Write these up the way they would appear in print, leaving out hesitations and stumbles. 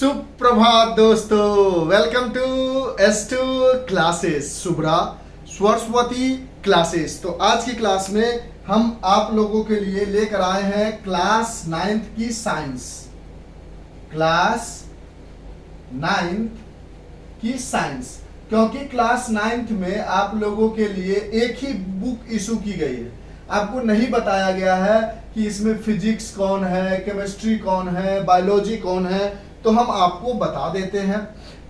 सुप्रभात दोस्तों, welcome to S2 classes, Shubhra Saraswati classes. तो आज की क्लास में हम आप लोगों के लिए लेकर आए हैं क्लास 9th की साइंस। क्लास 9th की साइंस, क्योंकि क्लास 9th में आप लोगों के लिए एक ही बुक इशू की गई है। आपको नहीं बताया गया है कि इसमें फिजिक्स कौन है, केमिस्ट्री कौन है, बायोलॉजी कौन है। तो हम आपको बता देते हैं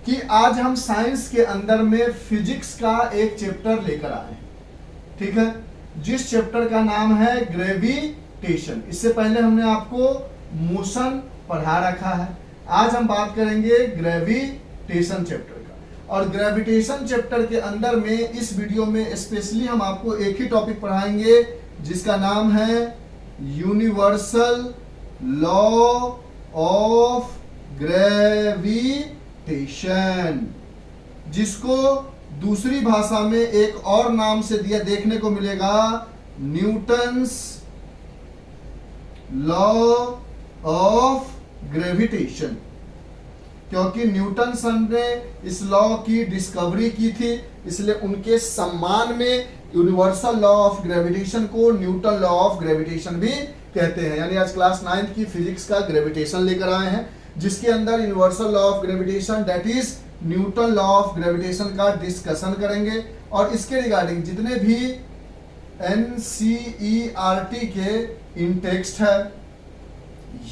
कि आज हम साइंस के अंदर में फिजिक्स का एक चैप्टर लेकर आए, ठीक है, जिस चैप्टर का नाम है ग्रेविटेशन। इससे पहले हमने आपको मोशन पढ़ा रखा है। आज हम बात करेंगे ग्रेविटेशन चैप्टर का। और ग्रेविटेशन चैप्टर के अंदर में इस वीडियो में स्पेशली हम आपको एक ही टॉपिक पढ़ाएंगे जिसका नाम है यूनिवर्सल लॉ ऑफ ग्रेविटेशन, जिसको दूसरी भाषा में एक और नाम से दिया देखने को मिलेगा, न्यूटन्स लॉ ऑफ ग्रेविटेशन। क्योंकि न्यूटन सन ने इस लॉ की डिस्कवरी की थी, इसलिए उनके सम्मान में यूनिवर्सल लॉ ऑफ ग्रेविटेशन को न्यूटन लॉ ऑफ ग्रेविटेशन भी कहते हैं। यानी आज क्लास 9th की फिजिक्स का ग्रेविटेशन लेकर आए हैं, जिसके अंदर universal law of gravitation that is Newton law of gravitation का डिस्कशन करेंगे। और इसके रिगार्डिंग जितने भी NCERT के इन टेक्स्ट है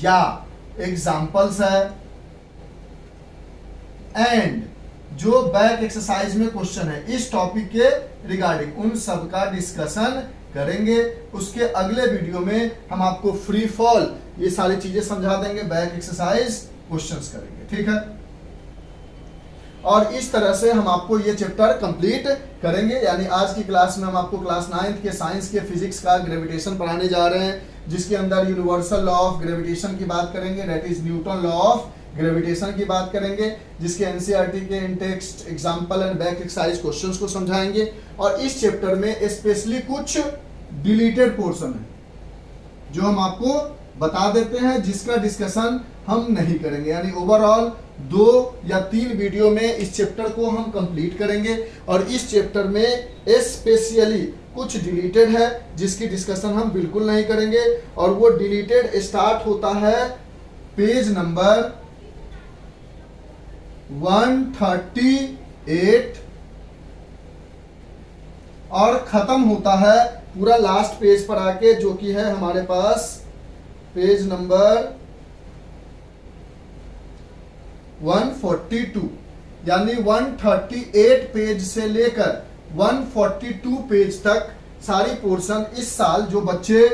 या एग्जाम्पल्स है एंड जो बैक एक्सरसाइज में क्वेश्चन है इस टॉपिक के रिगार्डिंग, उन सब का डिस्कशन करेंगे। उसके अगले वीडियो में हम आपको फ्री फॉल ये सारी चीजें समझा देंगे, बैक एक्सरसाइज क्वेश्चंस करेंगे, ठीक है। और इस तरह से हम आपको ये चैप्टर कंप्लीट करेंगे। यानी आज की क्लास में हम आपको क्लास 9th के साइंस के फिजिक्स का ग्रेविटेशन पढ़ाने जा रहे हैं, जिसके अंदर यूनिवर्सल लॉ ऑफ ग्रेविटेशन की बात करेंगे, that is Newton law of gravitation की बात करेंगे, जिसके NCERT के in text example and back exercise questions को समझाएंगे। और इस चैप्टर में स्पेशली कुछ डिलीटेड पोर्शन है जो हम आपको बता देते हैं, जिसका डिस्कशन हम नहीं करेंगे। यानी ओवरऑल 2 या 3 वीडियो में इस चैप्टर को हम कंप्लीट करेंगे। और इस चैप्टर में स्पेशली कुछ डिलीटेड है जिसकी डिस्कशन हम बिल्कुल नहीं करेंगे। और वो डिलीटेड स्टार्ट होता है पेज नंबर 138 और खत्म होता है पूरा लास्ट पेज पर आके, जो कि है हमारे पास पेज नंबर 142। यानी 138 पेज से लेकर 142 पेज तक सारी पोर्शन इस साल जो बच्चे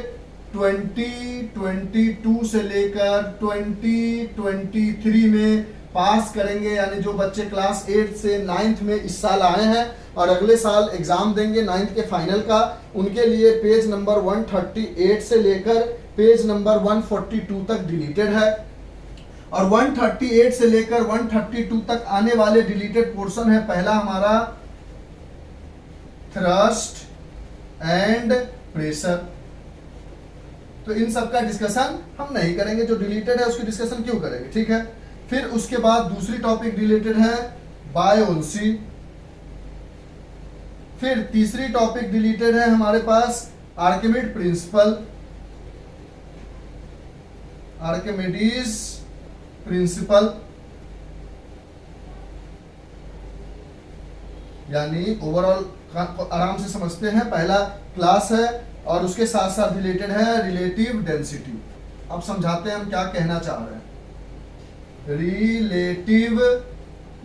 2022 से लेकर 2023 में पास करेंगे, यानी जो बच्चे क्लास 8 से 9th में इस साल आए हैं और अगले साल एग्जाम देंगे 9th के फाइनल का, उनके लिए पेज नंबर 138 से लेकर पेज नंबर 142 तक डिलीटेड है। और 138 से लेकर 132 तक आने वाले डिलीटेड पोर्शन है, पहला हमारा थ्रस्ट एंड प्रेशर। तो इन सब का डिस्कशन हम नहीं करेंगे, जो डिलीटेड है उसकी डिस्कशन क्यों करेंगे, ठीक है। फिर उसके बाद दूसरी टॉपिक डिलीटेड है बायोन्सी। फिर तीसरी टॉपिक डिलीटेड है हमारे पास आर्किमिड प्रिंसिपल, आर्किमिडीज प्रिंसिपल। यानी ओवरऑल आराम से समझते हैं, पहला क्लास है और उसके साथ साथ रिलेटेड है रिलेटिव डेंसिटी। अब समझाते हैं हम क्या कहना चाह रहे हैं। रिलेटिव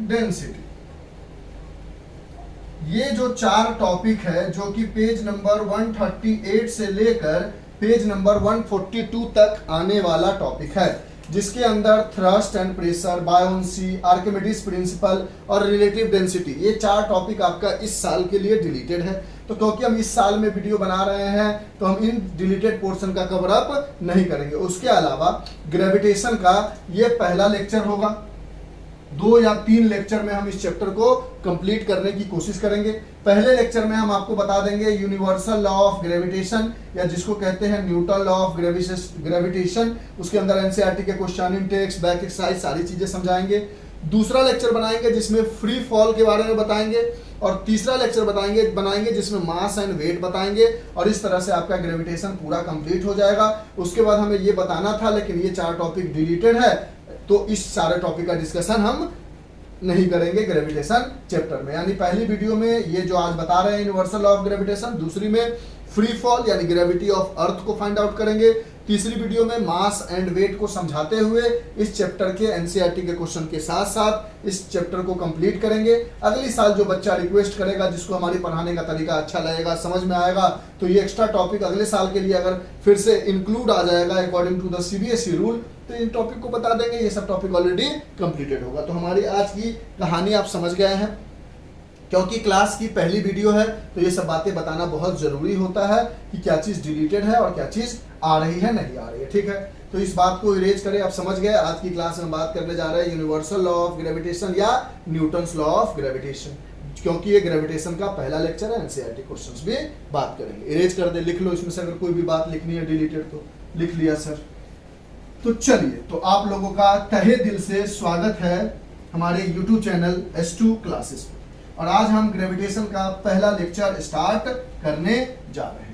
डेंसिटी, ये जो 4 टॉपिक है जो कि पेज नंबर 138 से लेकर पेज नंबर 142 तक आने वाला टॉपिक है, जिसके अंदर thrust and pressure, buoyancy, Archimedes principal और रिलेटिव डेंसिटी, ये 4 टॉपिक आपका इस साल के लिए डिलीटेड है। तो क्योंकि हम इस साल में वीडियो बना रहे हैं तो हम इन डिलीटेड पोर्शन का कवर अप नहीं करेंगे। उसके अलावा ग्रेविटेशन का ये पहला लेक्चर होगा, 2 या 3 लेक्चर में हम इस चैप्टर को कंप्लीट करने की कोशिश करेंगे। पहले लेक्चर में हम आपको बता देंगे यूनिवर्सल लॉ ऑफ ग्रेविटेशन, या जिसको कहते हैं न्यूटन लॉ ऑफ ग्रेविटेशन। उसके अंदर एनसीईआरटी के क्वेश्चन, इंटेक्स, बैक एक्सरसाइज सारी चीजें समझाएंगे। दूसरा लेक्चर बनाएंगे जिसमें फ्री फॉल के बारे में बताएंगे, और तीसरा लेक्चर बनाएंगे जिसमें मास एंड वेट बताएंगे, और इस तरह से आपका ग्रेविटेशन पूरा कंप्लीट हो जाएगा। उसके बाद हमें ये बताना था, लेकिन ये 4 टॉपिक डिलीटेड है, तो इस सारे टॉपिक का डिस्कशन हम नहीं करेंगे ग्रेविटेशन चैप्टर में। यानी पहली वीडियो में ये जो आज बता रहे हैं यूनिवर्सल लॉ ऑफ ग्रेविटेशन, दूसरी में फ्री फॉल यानी ग्रेविटी ऑफ अर्थ को फाइंड आउट करेंगे, तीसरी वीडियो में मास एंड वेट को समझाते हुए इस चैप्टर के एनसीईआरटी के क्वेश्चन के साथ साथ इस चैप्टर को कंप्लीट करेंगे। अगली साल जो बच्चा रिक्वेस्ट करेगा, जिसको हमारी पढ़ाने का तरीका अच्छा लगेगा, समझ में आएगा, तो ये एक्स्ट्रा टॉपिक अगले साल के लिए अगर फिर से इंक्लूड आ जाएगा according to the CBSE rule, तो इन टॉपिक को बता देंगे। ये सब टॉपिक ऑलरेडी कंप्लीटेड होगा। तो हमारी आज की कहानी आप समझ गए हैं, क्योंकि क्लास की पहली वीडियो है तो ये सब बातें बताना बहुत जरूरी होता है कि क्या चीज डिलीटेड है और क्या चीज आ रही है, नहीं आ रही है। ठीक है, तो इस बात को इरेज करें, आप समझ गए। आज की क्लास में बात करने जा रहे हैं यूनिवर्सल लॉ ऑफ ग्रेविटेशन या न्यूटन्स लॉ ऑफ ग्रेविटेशन, क्योंकि ये ग्रेविटेशन का पहला लेक्चर है। एनसीईआरटी क्वेश्चंस भी बात करेंगे। इरेज कर दे, लिख लो, इसमें से अगर कोई भी बात लिखनी है डिलीटेड तो लिख लिया सर। तो चलिए, तो आप लोगों का तहे दिल से स्वागत है हमारे YouTube चैनल S2 क्लासेस में, और आज हम ग्रेविटेशन का पहला लेक्चर स्टार्ट करने जा रहे हैं।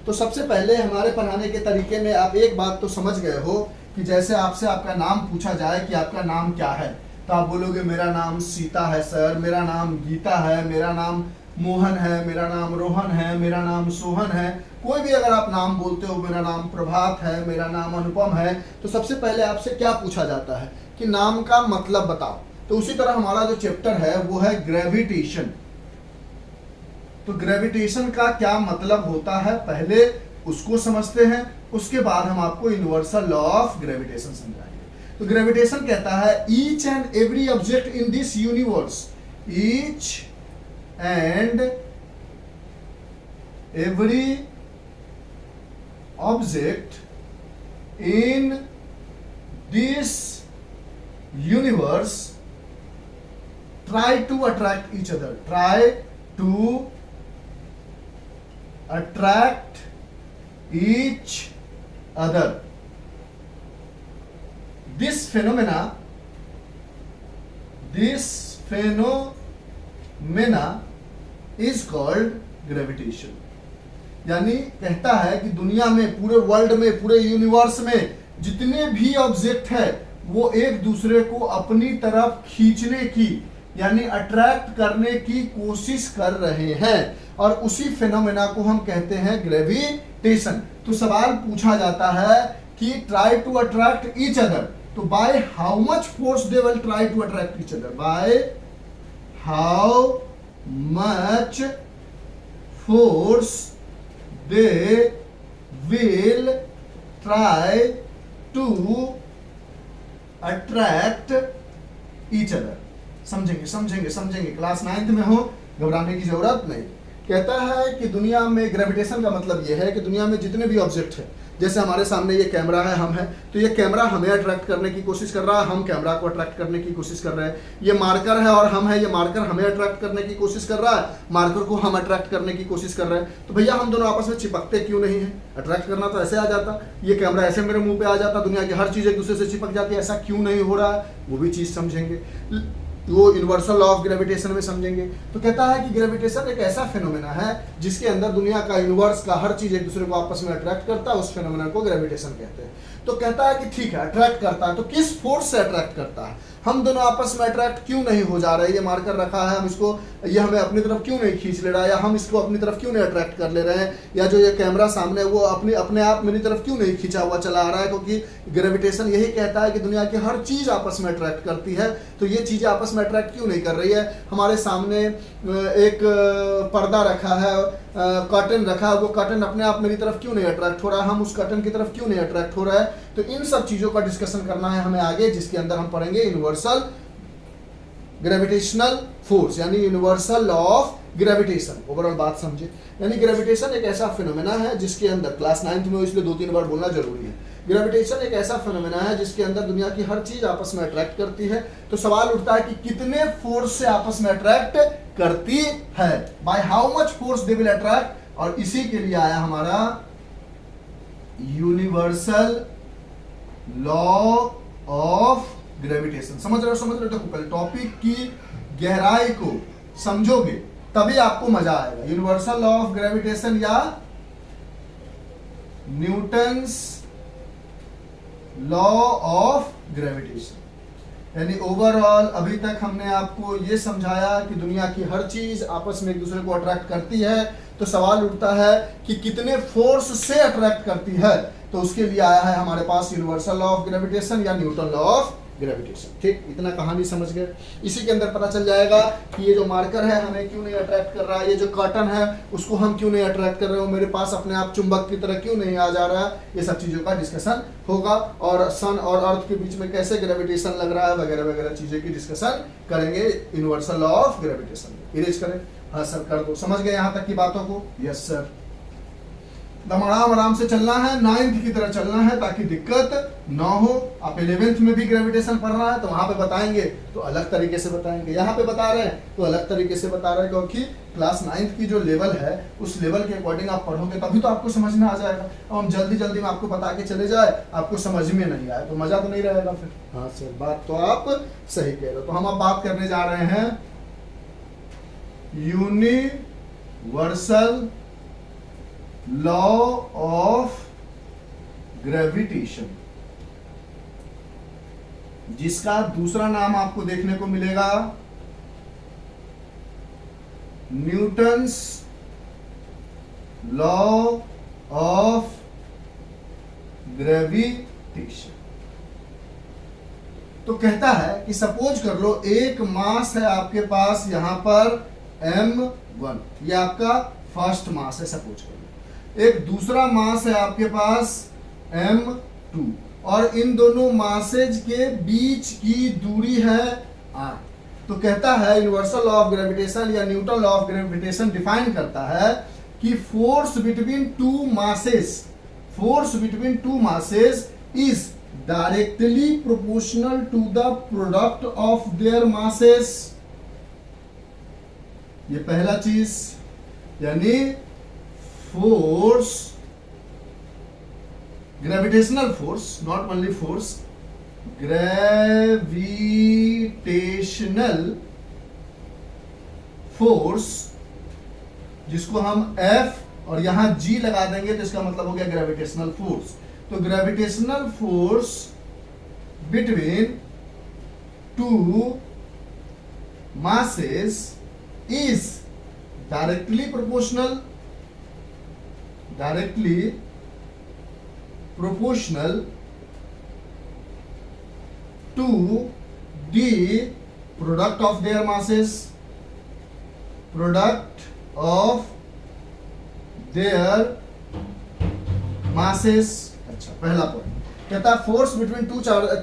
तो सबसे पहले हमारे पढ़ाने के तरीके में आप एक बात तो समझ गए हो कि जैसे आपसे आपका नाम पूछा जाए कि आपका नाम क्या है, तो आप बोलोगे मेरा नाम सीता है सर, मेरा नाम गीता है, मेरा नाम मोहन है, मेरा नाम रोहन है, मेरा नाम सोहन है। कोई भी अगर आप नाम बोलते हो, मेरा नाम प्रभात है, मेरा नाम अनुपम है, तो सबसे पहले आपसे क्या पूछा जाता है कि नाम का मतलब बताओ। तो उसी तरह हमारा जो चैप्टर है वो है ग्रेविटेशन। तो ग्रेविटेशन का क्या मतलब होता है, पहले उसको समझते हैं, उसके बाद हम आपको यूनिवर्सल लॉ ऑफ ग्रेविटेशन समझाएंगे। तो ग्रेविटेशन कहता है each and every object in this universe, each and every object in this universe try to attract each other, try to attract each other. This phenomena is called gravitation. यानी कहता है कि दुनिया में, पूरे वर्ल्ड में, पूरे यूनिवर्स में जितने भी ऑब्जेक्ट है वो एक दूसरे को अपनी तरफ खींचने की यानी अट्रैक्ट करने की कोशिश कर रहे हैं, और उसी फेनोमेना को हम कहते हैं ग्रेविटेशन। तो सवाल पूछा जाता है कि try to attract each other, तो by how much force they will try to attract each other, by how much force they will try to attract each other. समझेंगे, क्लास 9th में हो, घबराने की जरूरत नहीं। कहता है कि दुनिया में ग्रेविटेशन का मतलब यह है कि दुनिया में जितने भी ऑब्जेक्ट है, जैसे हमारे सामने ये कैमरा है, हम है, तो ये कैमरा हमें अट्रैक्ट करने की कोशिश कर रहा है, हम कैमरा को अट्रैक्ट करने की कोशिश कर रहे हैं। ये मार्कर है और हम है, ये मार्कर हमें अट्रैक्ट करने की कोशिश कर रहा है, मार्कर को हम अट्रैक्ट करने की कोशिश कर रहे हैं। तो भैया हम दोनों आपस में चिपकते क्यों नहीं है? अट्रैक्ट करना तो ऐसे आ जाता, ये कैमरा ऐसे मेरे मुंह पे आ जाता, दुनिया की हर चीज एक दूसरे से चिपक जाती है, ऐसा क्यों नहीं हो रहा है? वो भी चीज समझेंगे, वो यूनिवर्सल लॉ ऑफ ग्रेविटेशन में समझेंगे। तो कहता है कि ग्रेविटेशन एक ऐसा फेनोमेना है जिसके अंदर दुनिया का, यूनिवर्स का हर चीज एक दूसरे को आपस में अट्रैक्ट करता है, उस फेनोमेना को ग्रेविटेशन कहते हैं। तो कहता है कि ठीक है, अट्रैक्ट करता है, तो किस फोर्स से अट्रैक्ट करता है? हम दोनों आपस में अट्रैक्ट क्यों नहीं हो जा रहे? ये मार्कर रखा है, हम इसको, ये हमें अपनी तरफ क्यों नहीं खींच ले रहा है, या हम इसको अपनी तरफ क्यों नहीं अट्रैक्ट कर ले रहे हैं, या जो ये कैमरा सामने है वो अपने आप मेरी तरफ क्यों नहीं खींचा हुआ चला आ रहा है? क्योंकि ग्रेविटेशन यही कहता है कि दुनिया की हर चीज आपस में अट्रैक्ट करती है। तो ये चीजें आपस में अट्रैक्ट क्यों नहीं कर रही है? हमारे सामने एक पर्दा रखा है, कर्टन रखा है, वो कर्टन अपने आप मेरी तरफ क्यों नहीं अट्रैक्ट हो रहा है, हम उस कर्टन की तरफ क्यों नहीं अट्रैक्ट हो रहा है? तो इन सब चीजों का डिस्कशन करना है हमें आगे, जिसके अंदर हम पढ़ेंगे यूनिवर्सल ग्रेविटेशनल फोर्स यानी universal law of gravitation. Overall बात समझे, यानी ग्रेविटेशन एक ऐसा फिनोमेना है जिसके अंदर, क्लास 9th में, इसलिए 2-3 बार बोलना जरूरी है, ग्रेविटेशन एक ऐसा फिनोमेना है जिसके अंदर दुनिया की हर चीज आपस में अट्रैक्ट करती है। तो सवाल उठता है कि कितने फोर्स से आपस में अट्रैक्ट करती है, bye how much force they will attract. और इसी के लिए आया हमारा यूनिवर्सल लॉ ऑफ ग्रेविटेशन। समझ रहे हो? देखो पहले टॉपिक की गहराई को समझोगे तभी आपको मजा आएगा। यूनिवर्सल लॉ ऑफ ग्रेविटेशन या न्यूटन्स लॉ ऑफ ग्रेविटेशन, यानी ओवरऑल अभी तक हमने आपको ये समझाया कि दुनिया की हर चीज आपस में एक दूसरे को अट्रैक्ट करती है। तो सवाल उठता है कि कितने फोर्स से अट्रैक्ट करती है, तो उसके लिए आया है हमारे पास यूनिवर्सल लॉ ऑफ ग्रेविटेशन या न्यूटन लॉ ऑफ ग्रेविटेशन। ठीक, इतना कहानी समझ गए। इसी के अंदर पता चल जाएगा कि ये जो मार्कर है हमें क्यों नहीं अट्रैक्ट कर रहा है, ये जो कर्टन है उसको हम क्यों नहीं अट्रैक्ट कर रहे हो, मेरे पास अपने आप चुंबक की तरह क्यों नहीं आ जा रहा है। ये सब चीजों का डिस्कशन होगा और सन और अर्थ के बीच में कैसे ग्रेविटेशन लग रहा है वगैरह वगैरह चीजें की डिस्कशन करेंगे universal law of gravitation. Erase करें, हाँ सर कर दो। समझ गए यहाँ तक की बातों को? Yes sir. आराम से चलना है, 9th की तरह चलना है ताकि दिक्कत ना हो। आप 11th में भी ग्रेविटेशन पढ़ रहा है तो वहां पे बताएंगे तो अलग तरीके से बताएंगे, यहाँ पे बता रहे हैं तो अलग तरीके से बता रहे हैं, क्योंकि क्लास 9th की जो लेवल है उस लेवल के अकॉर्डिंग आप पढ़ोगे तभी तो आपको समझ में आ जाएगा। अब हम जल्दी जल्दी में आपको बता के चले जाए, आपको समझ में नहीं आए तो मजा तो नहीं रहेगा फिर। हाँ सर, बात तो आप सही कह रहे हो। तो हम अब बात करने जा रहे हैं यूनिवर्सल लॉ ऑफ ग्रेविटेशन, जिसका दूसरा नाम आपको देखने को मिलेगा न्यूटन्स लॉ ऑफ ग्रेविटेशन। तो कहता है कि सपोज कर लो एक मास है आपके पास यहां पर m1, ये आपका फर्स्ट मास है सपोज कर लो। एक दूसरा मास है आपके पास m2 और इन दोनों मासेज के बीच की दूरी है r। तो कहता है यूनिवर्सल लॉ ऑफ ग्रेविटेशन या Newton law of gravitation define करता है कि force between two masses is directly proportional to the product of their masses. ये पहला चीज, यानी force, gravitational force, not only force, gravitational force जिसको हम F और यहां G लगा देंगे तो इसका मतलब हो गया ग्रेविटेशनल फोर्स। तो gravitational force between to masses is directly proportional to the product of their masses, अच्छा पहला पॉइंट कहता है force between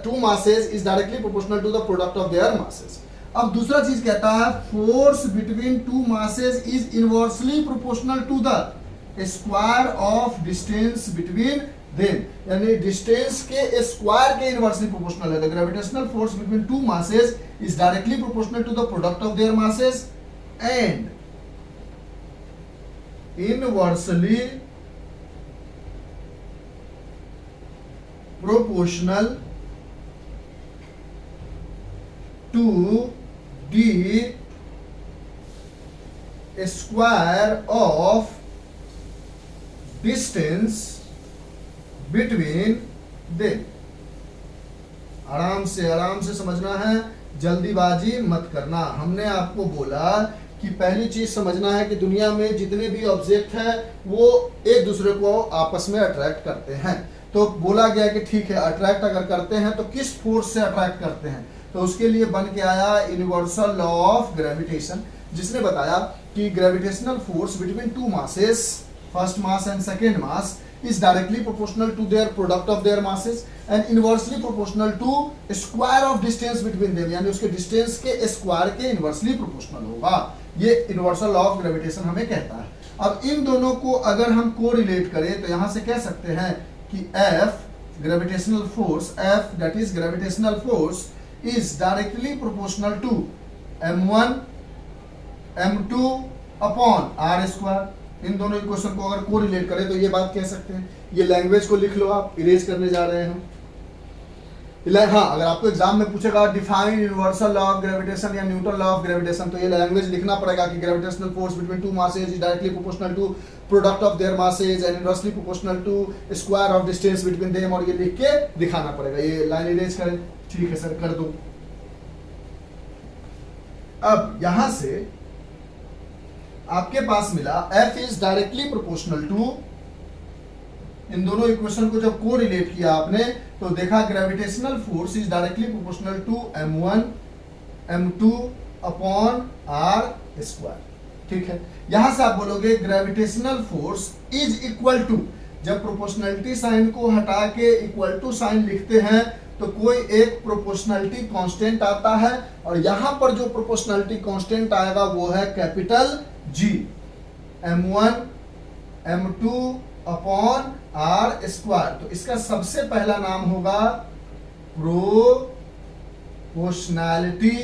two masses is directly proportional to the product of their masses. अब दूसरा चीज कहता है force between two masses is inversely proportional to the square of distance between them, यानी डिस्टेंस के स्क्वायर के इनवर्सली प्रोपोर्शनल है। The gravitational force between two masses is directly proportional to the product of their masses and inversely proportional to the square of distance between them। आराम से समझना है, जल्दीबाजी मत करना। हमने आपको बोला कि पहली चीज समझना है कि दुनिया में जितने भी ऑब्जेक्ट हैं वो एक दूसरे को आपस में अट्रैक्ट करते हैं। तो बोला गया कि ठीक है, अट्रैक्ट अगर करते हैं तो किस फोर्स से अट्रैक्ट करते हैं, तो उसके लिए बन के आया यूनिवर्सल लॉ ऑफ ग्रेविटेशन, जिसने बताया कि gravitational force between two masses, first mass and second mass, is directly proportional to their product of their masses and inversely proportional to square of distance between them, यानी उसके distance के square के inversely proportional होगा। ये universal law of gravitation हमें कहता है। अब इन दोनों को अगर हम कोरिलेट करें तो यहां से कह सकते हैं कि F gravitational force F, that is gravitational force, is directly proportional to m1 m2 upon r square। इन दोनों इक्वेशन को अगर कोरिलेट करें तो ये बात कह सकते हैं। ये लैंग्वेज को लिख लो, आप इरेज करने जा रहे हैं। हाँ, अगर आपको एग्जाम में पूछेगा define universal law of gravitation या न्यूटन लॉ ऑफ ग्रेविटेशन, तो ये लैंग्वेज लिखना पड़ेगा कि gravitational force between two masses is directly proportional to product of their masses and inversely proportional to square of distance between them, और ये लिख के दिखाना पड़ेगा। ये लाइन इरेज करें। ठीक है सर, कर दो। अब यहां से आपके पास मिला F is directly proportional to, इन दोनों इक्वेशन को जब को रिलेट किया आपने तो देखा gravitational force is directly proportional to m1 m2 upon r square. ठीक है, यहां से आप बोलोगे gravitational force is equal to, जब प्रोपोर्शनलिटी साइन को हटा के इक्वल टू साइन लिखते हैं तो कोई एक प्रोपोर्शनलिटी कांस्टेंट आता है, और यहां पर जो प्रोपोर्शनलिटी कांस्टेंट आएगा वो है capital G, m1 m2 upon are square. तो इसका सबसे पहला नाम होगा प्रोपोर्शनैलिटी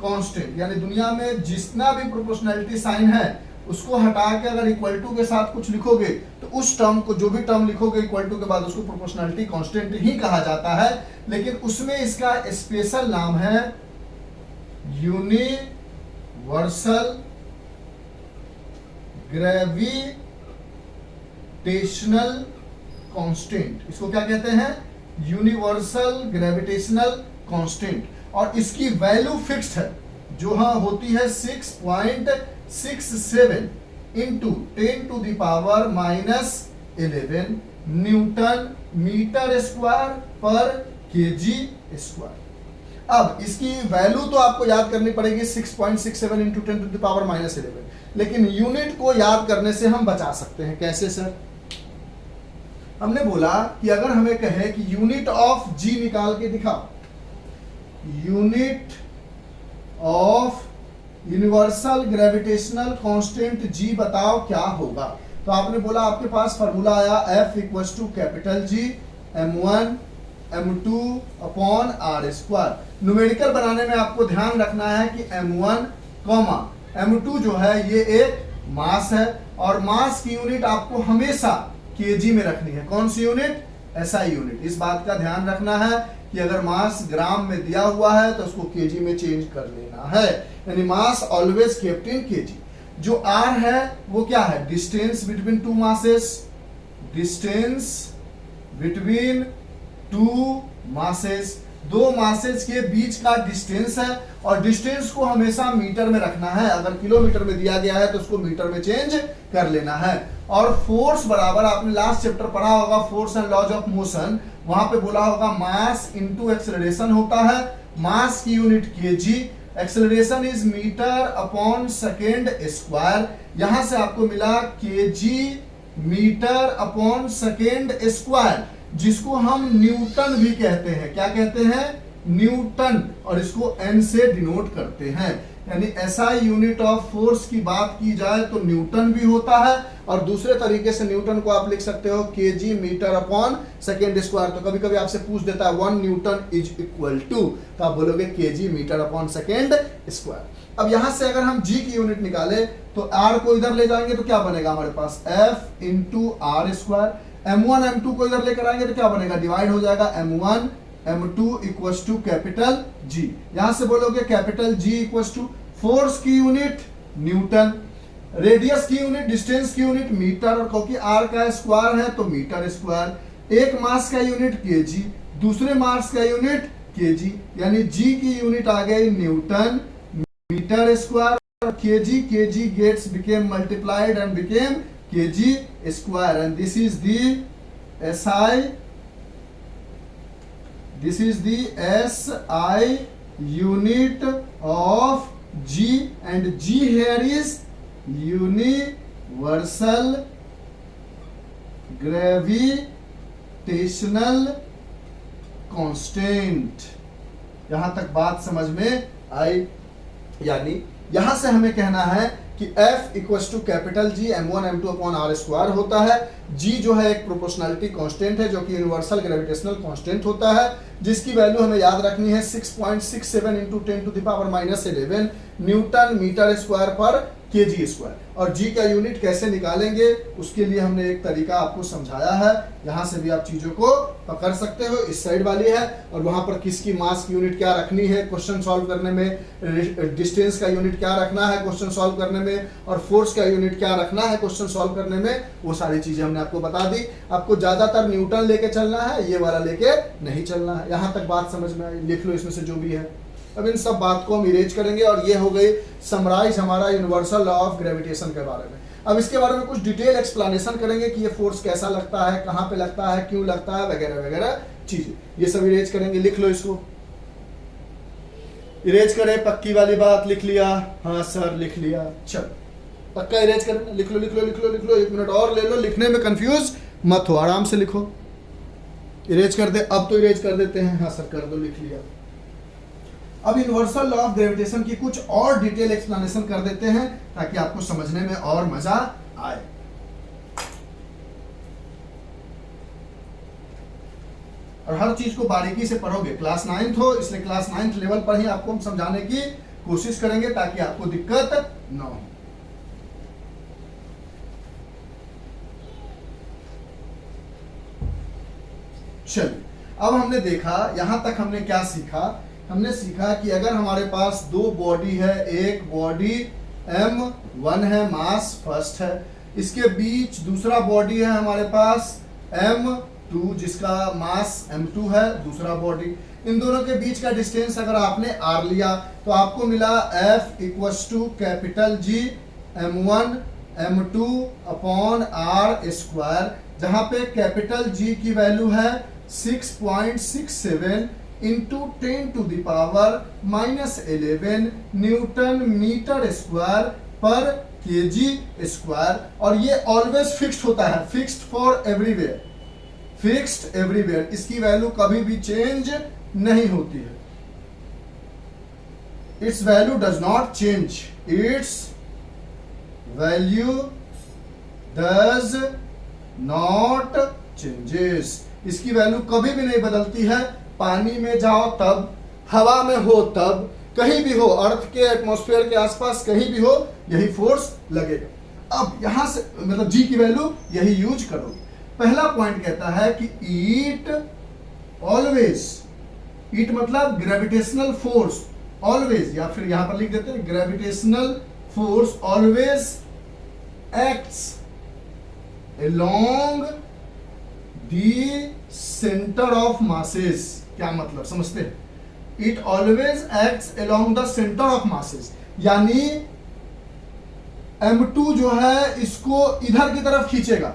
कांस्टेंट, यानी दुनिया में जितना भी प्रोपोर्शनैलिटी साइन है उसको हटा के अगर इक्वल टू के साथ कुछ लिखोगे तो उस टर्म को, जो भी टर्म लिखोगे इक्वल टू के बाद, उसको प्रोपोर्शनैलिटी कांस्टेंट ही कहा जाता है। लेकिन उसमें इसका स्पेशल नाम है यूनिवर्सल ग्रेविटेशनल कांस्टेंट। इसको क्या कहते हैं? Universal gravitational constant. और इसकी वैल्यू फिक्स्ड है, जो हाँ होती है 6.67 into 10 to the power -11 newton metre square पर केजी स्क्वायर। अब इसकी वैल्यू तो आपको याद करनी पड़ेगी 6.67 इंटू 10 टू द पावर -11, लेकिन यूनिट को याद करने से हम बचा सकते हैं। कैसे सर? हमने बोला कि अगर हमें कहे कि यूनिट ऑफ जी निकाल के दिखाओ, unit of universal gravitational constant G बताओ क्या होगा। तो आपने बोला आपके पास फॉर्मूला आया F equals to capital G m1 m2 upon are square. Numerical बनाने में आपको ध्यान रखना है कि m1 कॉमा m2 जो है ये एक मास है, और मास की यूनिट आपको हमेशा केजी में रखनी है। कौन सी यूनिट? SI unit. इस बात का ध्यान रखना है कि अगर मास ग्राम में दिया हुआ है तो उसको केजी में चेंज कर लेना है, यानी मास ऑलवेज केप्ट इन केजी। जो आर है वो क्या है? Distance between two masses, distance between two masses, दो मासेस के बीच का डिस्टेंस है, और डिस्टेंस को हमेशा मीटर में रखना है। अगर किलोमीटर में दिया गया है तो उसको मीटर में चेंज कर लेना है। और फोर्स बराबर, आपने लास्ट चैप्टर पढ़ा होगा force and laws of motion, वहां पे बोला होगा मास इनटू एक्सेलरेशन होता है। मास की unit kg, acceleration is metre upon second square. यहां से आपको मिला kg metre upon second square, जिसको हम न्यूटन भी कहते हैं। क्या कहते हैं? न्यूटन। और इसको एन से डिनोट करते हैं, यानी एसआई यूनिट ऑफ फोर्स की बात की जाए तो न्यूटन भी होता है, और दूसरे तरीके से न्यूटन को आप लिख सकते हो kg metre upon second square. तो कभी कभी आपसे पूछ देता है 1 न्यूटन इज इक्वल टू, तो आप बोलोगे kg metre upon second square. अब यहां से अगर हम जी की यूनिट निकाले तो आर को इधर ले जाएंगे तो क्या बनेगा हमारे पास? F into r square. m1 m2 को इधर लेकर आएंगे तो क्या बनेगा? डिवाइड हो जाएगा m1 m2 equals to capital G। यहां से बोलोगे capital G equals to force की यूनिट न्यूटन, रेडियस की यूनिट, डिस्टेंस की यूनिट मीटर, और क्योंकि r का स्क्वायर है तो मीटर स्क्वायर। एक मास का यूनिट केजी, दूसरे मास का यूनिट केजी, यानी G की यूनिट आ गई newton metre square, kg kg gets became multiplied and became kg square, and this is the SI, this is the SI unit of G, and G here is universal gravitational constant। यहां तक बात समझ में आई? यानी यहां से हमें कहना है कि F equals to capital G m1 m2 upon are square होता है। G जो है एक प्रोपोर्शनलिटी कांस्टेंट है जो कि यूनिवर्सल ग्रेविटेशनल कांस्टेंट होता है, जिसकी वैल्यू हमें याद रखनी है 6.67 इंटू 10⁻11 न्यूटन मीटर स्क्वायर पर केजी स्क्वायर। और जी का यूनिट कैसे निकालेंगे उसके लिए हमने एक तरीका आपको समझाया है, यहाँ से भी आप चीजों को पकड़ सकते हो। इस साइड वाली है और वहां पर किसकी मास की यूनिट क्या रखनी है क्वेश्चन सॉल्व करने में, डिस्टेंस का यूनिट क्या रखना है क्वेश्चन सॉल्व करने में, और फोर्स का यूनिट क्या रखना है क्वेश्चन सॉल्व करने में, वो सारी चीजें हमने आपको बता दी। आपको ज्यादातर न्यूटन लेके चलना है, ये वाला लेके नहीं चलना है। यहाँ तक बात समझ में आई, लिख लो इसमें से जो भी है। अब इन सब बात को हम इरेज करेंगे और ये हो गई समराइज हमारा यूनिवर्सल लॉ ऑफ ग्रेविटेशन के बारे में। अब इसके बारे में कुछ डिटेल एक्सप्लेनेशन करेंगे कि ये फोर्स कैसा लगता है, कहाँ पे लगता है, क्यों लगता है, वगैरह वगैरह चीजें, ये सब इरेज करेंगे। लिख लो इसको, इरेज करें। पक्की वाली बात लिख लिया? हाँ सर लिख लिया। चल पक्का इरेज करें, लिख लो लिख लो लिख लो लिख लो, 1 मिनट और ले लो, लिखने में कंफ्यूज मत हो, आराम से लिखो। इरेज कर दे, अब तो इरेज कर देते हैं। हाँ सर कर दो, लिख लिया। अब यूनिवर्सल लॉ ऑफ ग्रेविटेशन की कुछ और डिटेल एक्सप्लेनेशन कर देते हैं ताकि आपको समझने में और मजा आए। और हर चीज को बारीकी से पढ़ोगे, क्लास 9th हो इसलिए क्लास 9th लेवल पर ही आपको हम समझाने की कोशिश करेंगे ताकि आपको दिक्कत न हो। चलिए, अब हमने देखा यहां तक हमने क्या सीखा। हमने सीखा कि अगर हमारे पास दो बॉडी है, एक बॉडी m1 है, मास फर्स्ट है, इसके बीच दूसरा बॉडी है हमारे पास m2 जिसका मास m2 है, दूसरा बॉडी। इन दोनों के बीच का डिस्टेंस अगर आपने r लिया तो आपको मिला F equals to capital G m1 m2 upon r square, जहां पे कैपिटल G की वैल्यू है 6.67 इंटू 10⁻⁻11 न्यूटन मीटर स्क्वायर पर केजी स्क्वायर। और ये ऑलवेज फिक्स्ड होता है, fixed for everywhere, fixed everywhere, इसकी वैल्यू कभी भी चेंज नहीं होती है। Its value does not change, its value does not changes, इसकी वैल्यू कभी भी नहीं बदलती है। पानी में जाओ तब, हवा में हो तब, कहीं भी हो, अर्थ के एटमॉस्फेयर के आसपास कहीं भी हो, यही फोर्स लगेगा। अब यहां से मतलब जी की वैल्यू यही यूज करोगे। पहला पॉइंट कहता है कि ईट ऑलवेज, ईट मतलब ग्रेविटेशनल फोर्स, ऑलवेज, या फिर यहां पर लिख देते हैं gravitational force always acts along the centre of masses. क्या मतलब समझते हैं? It always acts along the centre of masses, यानी m2 जो है इसको इधर की तरफ खींचेगा।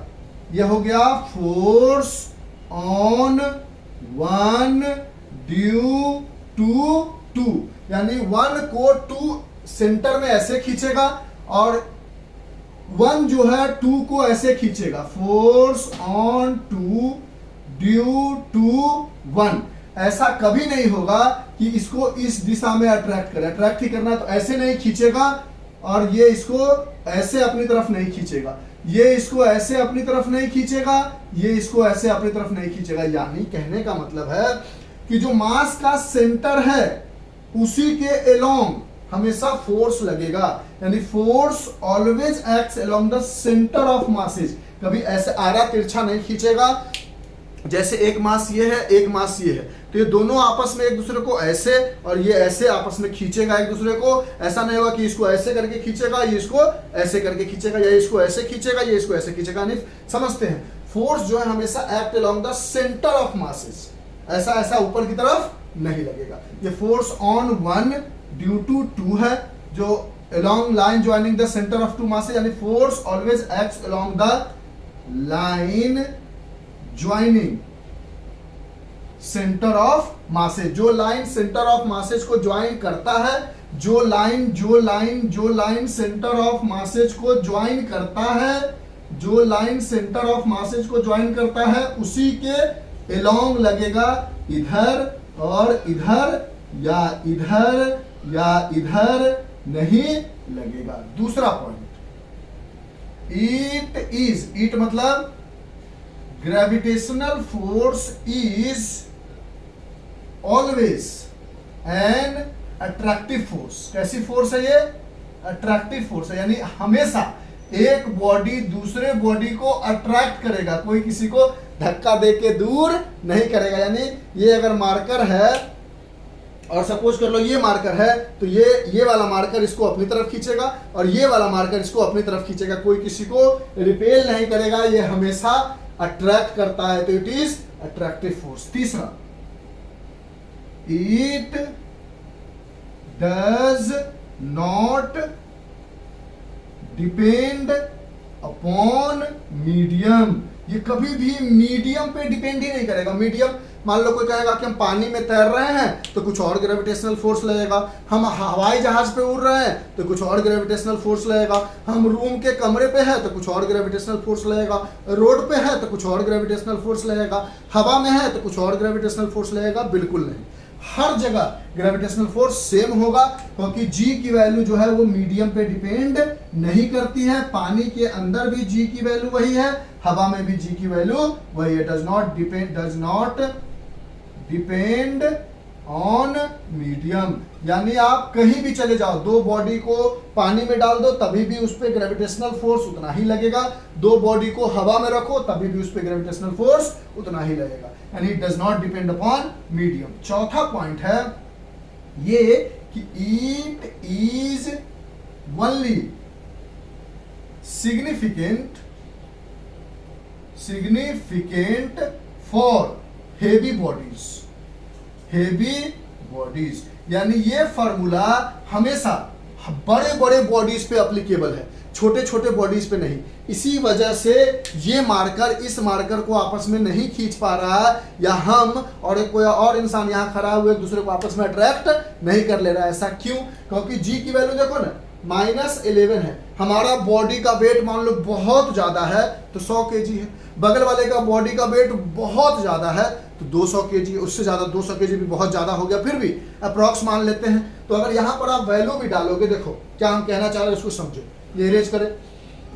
यह हो गया फोर्स ऑन 1 ड्यू टू 2, यानी 1 को 2 सेंटर में ऐसे खींचेगा और 1 जो है 2 को ऐसे खींचेगा। Force on 2 due to 1। ऐसा कभी नहीं होगा कि इसको इस दिशा में अट्रैक्ट करे, अट्रैक्ट ही करना तो ऐसे नहीं खींचेगा और ये इसको ऐसे अपनी तरफ नहीं खींचेगा, ये इसको ऐसे अपनी तरफ नहीं खींचेगा, ये इसको ऐसे अपनी तरफ नहीं खींचेगा। यानी कहने का मतलब है कि जो मास का सेंटर है उसी के अलोंग हमेशा फोर्स लगेगा, यानी force always acts along the centre of masses. कभी ऐसे आरा तिरछा नहीं खींचेगा, जैसे एक मास ये है एक मास ये है तो ये दोनों आपस में एक दूसरे को ऐसे और ये ऐसे आपस में खींचेगा एक दूसरे को। ऐसा नहीं होगा कि इसको ऐसे करके खींचेगा, ये इसको ऐसे करके खींचेगा, या इसको ऐसे खींचेगा, ये इसको ऐसे खींचेगा। नहीं, समझते हैं? फोर्स जो है हमेशा act along the centre of masses, ऐसा ऐसा ऊपर की तरफ नहीं लगेगा। ये फोर्स ऑन 1 ड्यू टू 2 है जो along line joining the centre of 2 masses, यानी force always acts along the line joining centre of masses. जो लाइन सेंटर ऑफ मासेज को ज्वाइन करता है, जो लाइन सेंटर ऑफ मासेज को ज्वाइन करता है, जो लाइन सेंटर ऑफ मासेज को ज्वाइन करता है उसी के अलोंग लगेगा इधर और इधर, या इधर या इधर नहीं लगेगा। दूसरा पॉइंट, इट मतलब gravitational force is always an attractive force. कैसी फोर्स है ये? अट्रैक्टिव फोर्स है, यानी हमेशा एक बॉडी दूसरे बॉडी को अट्रैक्ट करेगा, कोई किसी को धक्का दे के दूर नहीं करेगा। यानी ये अगर मार्कर है और सपोज कर लो ये मार्कर है, तो ये वाला मार्कर इसको अपनी तरफ खींचेगा और ये वाला मार्कर इसको अपनी तरफ खींचेगा, कोई किसी को रिपेल नहीं करेगा, ये हमेशा अट्रैक्ट करता है, तो इट इज अट्रैक्टिव फोर्स। तीसरा, it does not depend upon medium. ये कभी भी मीडियम पे डिपेंड ही नहीं करेगा। मीडियम, मान लो कोई कहेगा कि हम पानी में तैर रहे हैं तो कुछ और ग्रेविटेशनल फोर्स लगेगा, हम हवाई जहाज पे उड़ रहे हैं तो कुछ और ग्रेविटेशनल फोर्स लगेगा, हम रूम के कमरे पे है तो कुछ और ग्रेविटेशनल फोर्स लगेगा, रोड पे है तो कुछ और ग्रेविटेशनल फोर्स लगेगा, हवा में है तो कुछ और ग्रेविटेशनल फोर्स लगेगा। बिल्कुल नहीं, हर जगह ग्रेविटेशनल फोर्स सेम होगा, क्योंकि जी की वैल्यू जो है वो मीडियम पे डिपेंड नहीं करती है। पानी के अंदर भी जी की वैल्यू वही है, हवा में भी जी की वैल्यू वही है। Does not depend on medium, यानी आप कहीं भी चले जाओ, दो बॉडी को पानी में डाल दो तभी भी उस पर ग्रेविटेशनल फोर्स उतना ही लगेगा, दो बॉडी को हवा में रखो तभी भी उस पर ग्रेविटेशनल फोर्स उतना ही लगेगा, यानी it does not depend upon medium. चौथा पॉइंट है ये कि it is only significant for heavy bodies, यानी ये फॉर्मूला हमेशा बड़े बड़े बॉडीज पे एप्लीकेबल है, छोटे छोटे बॉडीज पे नहीं। इसी वजह से ये मार्कर इस मार्कर को आपस में नहीं खींच पा रहा, या हम और कोई और इंसान यहाँ खड़ा हुए एक दूसरे को आपस में अट्रैक्ट नहीं कर ले रहा है। ऐसा क्यों? क्योंकि जी की वैल्यू देखो ना, -11 है। हमारा बॉडी का वेट मान लो बहुत ज्यादा है तो 100 kg है, बगल वाले का बॉडी का वेट बहुत ज्यादा है तो 200 kg, उससे ज्यादा 200 kg भी बहुत ज्यादा हो गया, फिर भी अप्रॉक्स मान लेते हैं। तो अगर यहाँ पर आप वैल्यू भी डालोगे, देखो क्या हम कहना चाह रहे हैं उसको समझो, ये इरेज करें।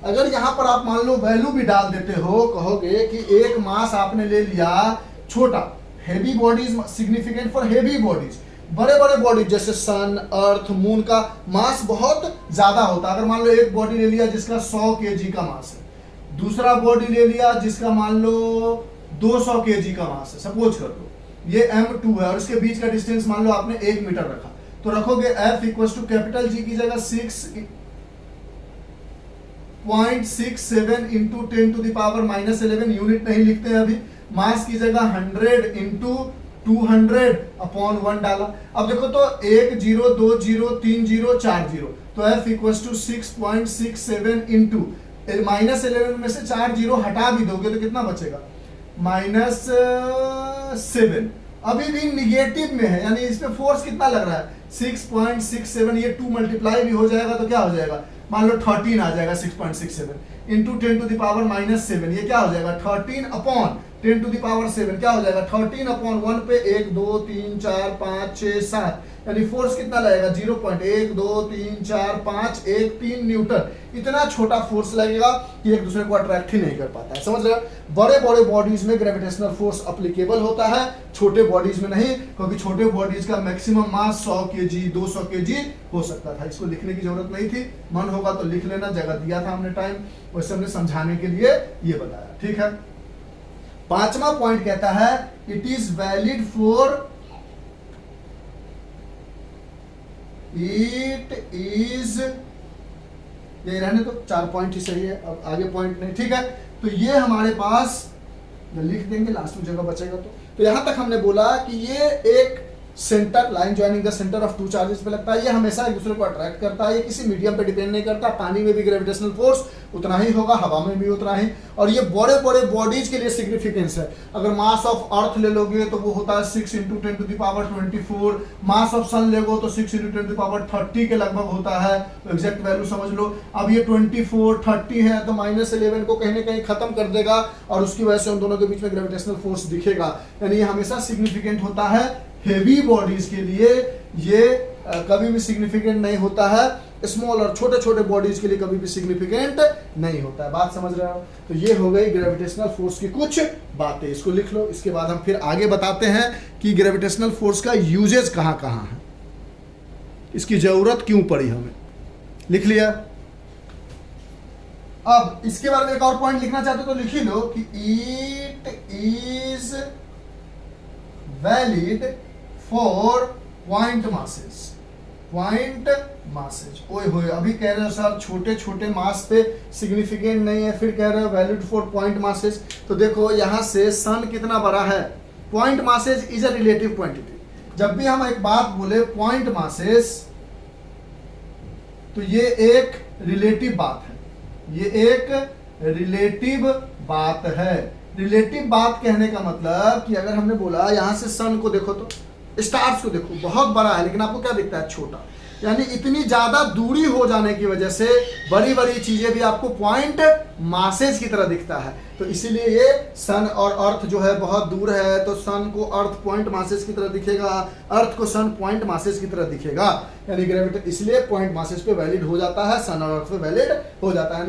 अगर यहाँ पर आप मान लो वैल्यू भी डाल देते हो, कहोगे कि एक मास आपने ले लिया छोटा, heavy bodies significant for heavy bodies, बड़े बड़े बॉडी जैसे सन, अर्थ, मून का मास बहुत ज्यादा होता है। अगर मान लो एक बॉडी ले लिया जिसका 100 kg का मास है, दूसरा बॉडी ले लिया जिसका मान लो 200 kg का मास है, सपोज कर लो ये m2 है और इसके बीच का डिस्टेंस मान लो आपने 1 मीटर रखा, तो रखोगे F equals to capital G की जगह 6.67 इंटू 10⁻⁻11 यूनिट नहीं लिखते हैं अभी, मास की जगह 100 इंटू 200 अपॉन 1 डाला। अब देखो तो 1 0 2 0 3 0 4 0, तो F इक्वल्स टू 6.67 इंटू -11 में से 4 0 हटा भी दोगे तो कितना बचेगा? -7। अभी भी निगेटिव में है, यानी इस पे फोर्स कितना लग रहा है? 6.67, ये 2 मल्टीप्लाई भी हो जाएगा तो क्या हो जाएगा? मान लो 13 आ जाएगा। 6.67 इंटू 10⁻⁻7, ये क्या हो जाएगा? 13 अपॉन 10⁻7 क्या हो जाएगा? 13 अपॉन 1 पे 1 2 3 4 5 6 7, यानी फोर्स कितना लगेगा? 0.1 2 3 4 5 1 3 न्यूटन। इतना छोटा फोर्स लगेगा कि एक दूसरे को अट्रैक्ट ही नहीं कर पाता है। समझ रहे हो? बड़े बड़े बॉडीज में ग्रेविटेशनल फोर्स अप्लीकेबल होता है, छोटे बॉडीज में नहीं, क्योंकि छोटे बॉडीज का मैक्सिमम मास 100 kg 200 kg हो सकता था। इसको लिखने की जरूरत नहीं थी, मन होगा तो लिख लेना, जगह दिया था हमने टाइम, वैसे हमने समझाने के लिए ये बताया। ठीक है। पांचवा पॉइंट कहता है it is valid for it is, ये रहने तो 4 पॉइंट ही सही है, अब आगे पॉइंट नहीं। ठीक है, तो ये हमारे पास लिख देंगे, लास्ट में जगह बचेगा तो यहां तक हमने बोला कि ये एक centre line joining the centre of two charges पे लगता है, ये हमेशा एक दूसरे को अट्रैक्ट करता है, ये किसी मीडियम पे डिपेंड नहीं करता। पानी में भी ग्रेविटेशनल फोर्स उतना ही होगा, हवा में भी उतना ही, और ये बड़े बड़े बॉडीज के लिए सिग्निफिकेंस है। अगर मास ऑफ अर्थ ले लोगे तो वो होता है 6 इंटू 10⁻24, मास ऑफ सन लेगो तो 6 इंटू 10⁻30 के लगभग होता है, तो एग्जैक्ट वैल्यू समझ लो। अब ये 24 30 है तो -11 को कहीं ना कहीं खत्म कर देगा और उसकी वजह से उन दोनों के बीच में ग्रेविटेशनल फोर्स दिखेगा, यानी ये हमेशा सिग्निफिकेंट होता है हेवी बॉडीज के लिए ये कभी भी सिग्निफिकेंट नहीं होता है, स्मॉल और छोटे छोटे बॉडीज के लिए कभी भी सिग्निफिकेंट नहीं होता है। बात समझ रहे हो? तो ये हो गई ग्रेविटेशनल फोर्स की कुछ बातें, इसको लिख लो। इसके बाद हम फिर आगे बताते हैं कि ग्रेविटेशनल फोर्स का यूजेज कहाँ कहाँ है, इसकी जरूरत क्यों पड़ी हमें। लिख लिया? अब इसके बारे में एक और पॉइंट लिखना चाहते हो तो लिख ही लो कि it is valid for point masses. Point masses, ओए होए, अभी कह रहे हो सर छोटे छोटे मास पे सिग्निफिकेंट नहीं है, फिर कह रहे हो वैलिड फॉर पॉइंट मासेज। तो देखो यहां से सन कितना बड़ा है, point masses is a relative quantity. जब भी हम एक बात बोले पॉइंट मासेज तो ये एक रिलेटिव बात है, ये एक रिलेटिव बात है। रिलेटिव बात कहने का मतलब कि अगर हमने बोला यहां से सन को देखो तो स्टार्स को देखो, बहुत बड़ा है लेकिन आपको क्या दिखता है, छोटा। यानी इतनी ज्यादा दूरी हो जाने की वजह से बड़ी बड़ी चीजें भी आपको पॉइंट मासेज की तरह दिखता है। तो इसीलिए ये सन और अर्थ जो है बहुत दूर है, तो सन को अर्थ पॉइंट मासेज की तरह दिखेगा, अर्थ को सन पॉइंट मासेज की तरह दिखेगा। यानी ग्रेविटे इसलिए पॉइंट मासेज पे वैलिड हो जाता है, सन और अर्थ पे वैलिड हो जाता है।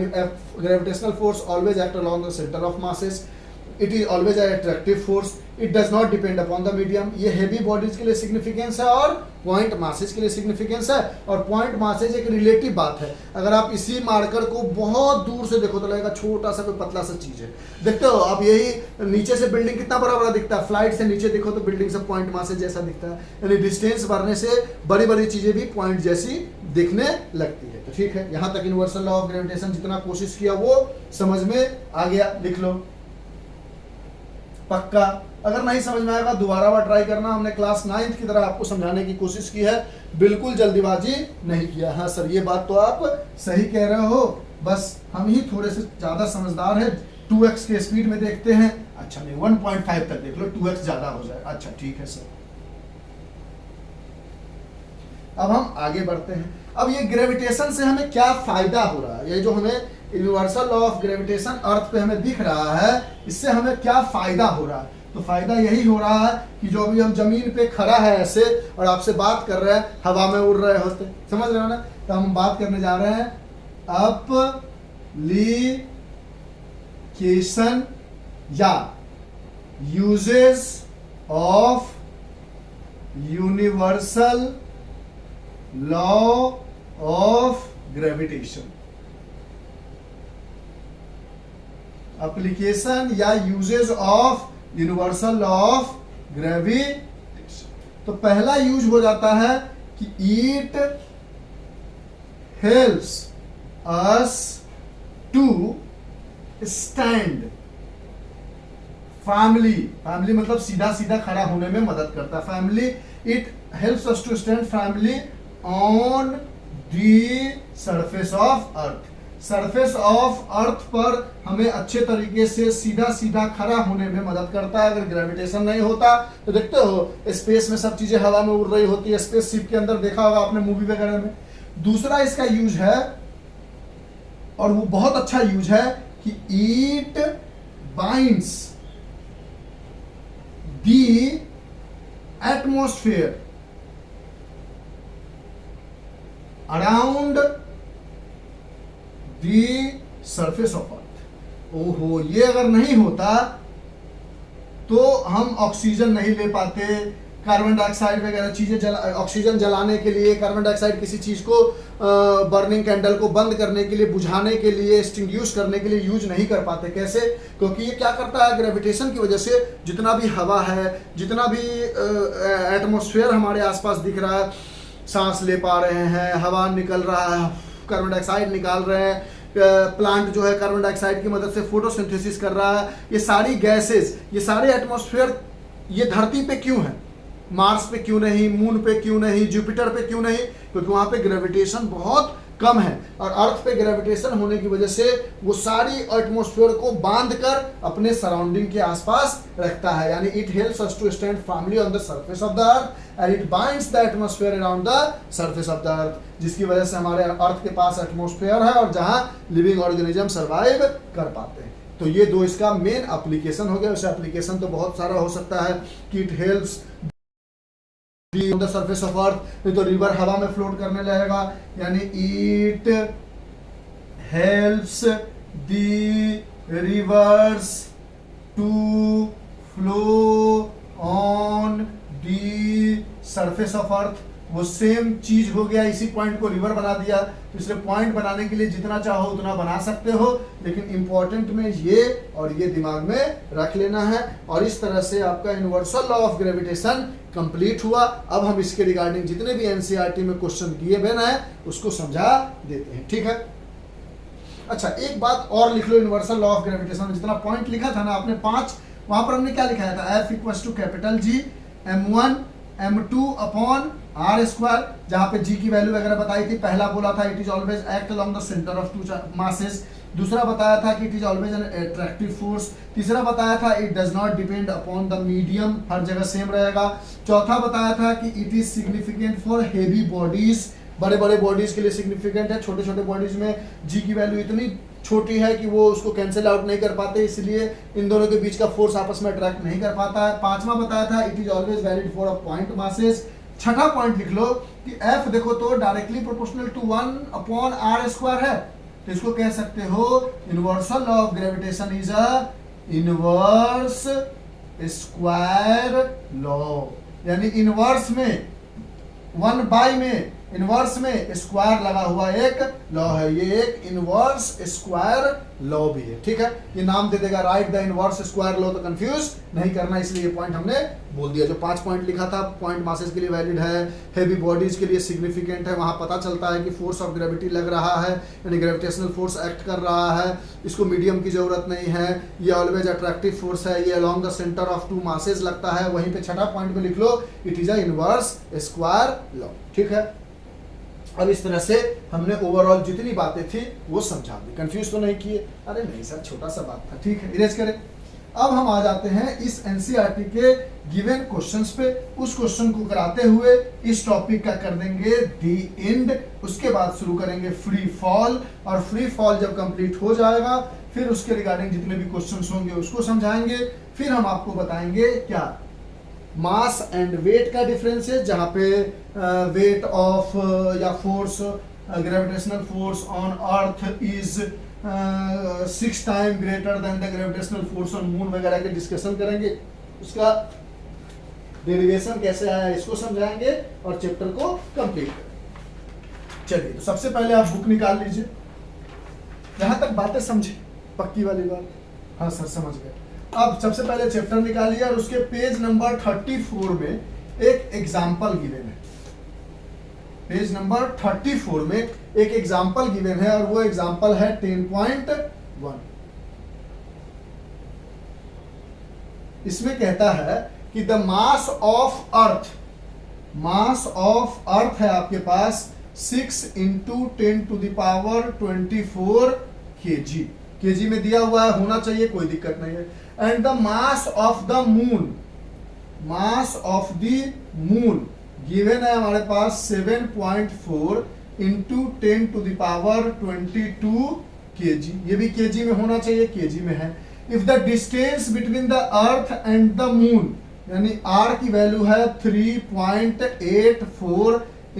Gravitational force always act along the centre of masses, it is always an attractive force, it does not depend upon the medium. ये हेवी बॉडीज के लिए सिग्निफिकेंस है और पॉइंट मासेज के लिए सिग्निफिकेंस है। और पॉइंट मासेज एक रिलेटिव बात है। अगर आप इसी मार्कर को बहुत दूर से देखो तो लगेगा छोटा सा कोई पतला सा चीज है। देखते हो आप, यही नीचे से बिल्डिंग कितना बड़ा बड़ा दिखता है, फ्लाइट से नीचे देखो तो बिल्डिंग से पॉइंट मासेज जैसा दिखता है। यानी डिस्टेंस बढ़ने से बड़ी बड़ी चीजें भी पॉइंट जैसी दिखने लगती है। तो ठीक है, यहां तक यूनिवर्सल लॉ ऑफ ग्रेविटेशन जितना कोशिश किया वो समझ में आ गया, लिख लो पक्का। अगर नहीं समझ में आएगा दोबारा बार ट्राई करना, हमने क्लास 9th की तरह आपको समझाने की कोशिश की है, बिल्कुल जल्दीबाजी नहीं किया। हाँ सर ये बात तो आप सही कह रहे हो, बस हम ही थोड़े से ज्यादा समझदार हैं, 2x के स्पीड में देखते हैं। अच्छा नहीं 1.5 तक देख लो, 2x ज्यादा हो जाए। अच्छा ठीक है सर। अब हम आगे बढ़ते हैं। अब ये ग्रेविटेशन से हमें क्या फायदा हो रहा है, ये जो हमें यूनिवर्सल लॉ ऑफ ग्रेविटेशन अर्थ पे हमें दिख रहा है, इससे हमें क्या फायदा हो रहा है। तो फायदा यही हो रहा है कि जो अभी हम जमीन पे खड़ा है ऐसे और आपसे बात कर रहे हैं, हवा में उड़ रहे होते, समझ रहे हो ना। तो हम बात करने जा रहे हैं एप्लीकेशन या uses of universal law of gravitation. Application या uses of universal law of gravitation. तो पहला यूज हो जाता है कि it helps us to stand firmly. Firmly मतलब सीधा सीधा खड़ा होने में मदद करता है। Firmly, it helps us to stand firmly on the surface of earth. Surface of earth पर हमें अच्छे तरीके से सीधा सीधा खड़ा होने में मदद करता है। अगर ग्रेविटेशन नहीं होता तो देखते हो स्पेस में सब चीजें हवा में उड़ रही होती है, स्पेस शिप के अंदर देखा होगा आपने मूवी वगैरह में। दूसरा इसका यूज है और वो बहुत अच्छा यूज है कि it binds the atmosphere around the surface of अर्थ। ओहो, ये अगर नहीं होता तो हम ऑक्सीजन नहीं ले पाते, कार्बन डाइऑक्साइड वगैरह चीजें ऑक्सीजन जलाने के लिए, कार्बन डाइऑक्साइड किसी चीज को बर्निंग कैंडल को बंद करने के लिए, बुझाने के लिए, एक्सटिंग्विश करने के लिए यूज नहीं कर पाते। कैसे? क्योंकि ये क्या करता है, ग्रेविटेशन की वजह से जितना भी हवा है, जितना भी एटमॉस्फेयर हमारे आसपास दिख रहा है, सांस ले पा रहे हैं, हवा निकल रहा है, कार्बन डाइऑक्साइड निकाल रहे हैं, प्लांट जो है कार्बन डाइऑक्साइड की मदद से फोटोसिंथेसिस कर रहा है, ये सारी गैसेस, ये सारे एटमॉस्फेयर ये धरती पे क्यों है, मार्स पे क्यों नहीं, मून पे क्यों नहीं, जुपिटर पे क्यों नहीं? क्योंकि वहां पे ग्रेविटेशन बहुत कम है और अर्थ पे ग्रेविटेशन होने की वजह से वो सारी एटमॉस्फेयर को बांध कर अपने सराउंडिंग के आसपास रखता है। यानी it helps us to stand firmly on the surface of the earth and it binds the atmosphere around the surface of the earth, जिसकी वजह से हमारे अर्थ के पास एटमॉस्फेयर है और जहां लिविंग ऑर्गेनिज्म सर्वाइव कर पाते हैं। तो ये दो इसका मेन एप्लीकेशन हो गया। वैसे एप्लीकेशन तो बहुत सारा हो सकता है कि it helps on the surface of earth, नहीं तो रिवर हवा में फ्लोट करने लगेगा, यानी it helps the rivers to flow on the surface of earth. वो सेम चीज हो गया, इसी पॉइंट को रिवर बना दिया, तो इसलिए पॉइंट बनाने के लिए जितना चाहो उतना बना सकते हो, लेकिन इंपॉर्टेंट में ये और ये दिमाग में रख लेना है। और इस तरह से आपका universal law of gravitation complete हुआ। अब हम इसके रिगार्डिंग जितने भी एनसीईआरटी में क्वेश्चन किए गए हैं उसको समझा देते हैं, ठीक है। अच्छा, एक बात और लिख लो, यूनिवर्सल लॉ ऑफ ग्रेविटेशन में जितना पॉइंट लिखा था ना आपने 5, वहां पर हमने क्या लिखाया था, F equal to capital G m1 m2 upon are square, जहां पे G की वैल्यू वगैरह बताई थी। पहला बोला था it is always act along the centre of two masses, दूसरा बताया था कि it is always an attractive force, तीसरा बताया था it does not depend upon the medium, हर जगह सेम रहेगा, चौथा बताया था कि it is significant for heavy bodies, बड़े बड़े बॉडीज के लिए सिग्निफिकेंट है, छोटे छोटे बॉडीज में G की वैल्यू इतनी छोटी है कि वो उसको कैंसिल आउट नहीं कर पाते, इसलिए इन दोनों के बीच का फोर्स आपस में अट्रैक्ट नहीं कर पाता है। पांचवा बताया था it is always valid for a point masses. छठा पॉइंट लिख लो कि F देखो तो directly proportional to 1 upon are square है, तो इसको कह सकते हो universal law of gravitation is a inverse square law, यानी इनवर्स में 1/, में इनवर्स में स्क्वायर लगा हुआ एक लॉ है, ये एक इनवर्स स्क्वायर लॉ भी है, ठीक है। ये नाम दे देगा right the inverse square law, तो कंफ्यूज नहीं करना, इसलिए ये पॉइंट हमने बोल दिया। जो 5 पॉइंट लिखा था, पॉइंट मासेस के लिए वैलिड है, हेवी बॉडीज के लिए सिग्निफिकेंट है, वहां पता चलता है कि फोर्स ऑफ ग्रेविटी लग रहा है, यानी ग्रेविटेशनल फोर्स एक्ट कर रहा है, इसको मीडियम की जरूरत नहीं है, ये ऑलवेज अट्रैक्टिव फोर्स है, ये along the centre of two masses लगता है। वहीं पे छठा पॉइंट में लिख लो it is a inverse square law, ठीक है। अब इस तरह से हमने ओवरऑल जितनी बातें थी वो समझा दी, कंफ्यूज तो नहीं किए? अरे नहीं सर, छोटा सा बात था, ठीक है, इरेज करें। अब हम आ जाते हैं इस एनसीईआरटी के गिवन क्वेश्चंस पे। उस क्वेश्चन को कराते हुए इस टॉपिक का कर देंगे दी एंड, उसके बाद शुरू करेंगे फ्री फॉल, और फ्री फॉल जब कंप्लीट हो जाएगा फिर उसके रिगार्डिंग जितने भी क्वेश्चंस होंगे उसको समझाएंगे। फिर हम आपको बताएंगे क्या मास एंड वेट का डिफरेंस है, जहां पे वेट ऑफ या force, gravitational force on earth is 6 time greater than the gravitational force on moon वगैरह के डिस्कशन करेंगे, उसका डेरिवेशन कैसे आया इसको समझाएंगे और चैप्टर को कंप्लीट करेंगे। चलिए, तो सबसे पहले आप बुक निकाल लीजिए, जहां तक बातें समझे, पक्की वाली बात, हाँ सर समझ गए। अब सबसे पहले चैप्टर निकालिए और उसके पेज नंबर 34 में एक एग्जाम्पल गिवन है। पेज नंबर 34 में एक एग्जाम्पल गिवन है और वो एग्जाम्पल है 10.1। इसमें कहता है कि the mass of earth, mass of earth है आपके पास 6 × 10⁻24 kg, केजी में दिया हुआ है, होना चाहिए, कोई दिक्कत नहीं है। And the mass of the moon, mass of the moon given है हमारे पास 7.4 × 10⁻22 kg, ये भी केजी में होना चाहिए, केजी में है। If the distance between the earth and the moon, यानी आर की वैल्यू है 3.84 ×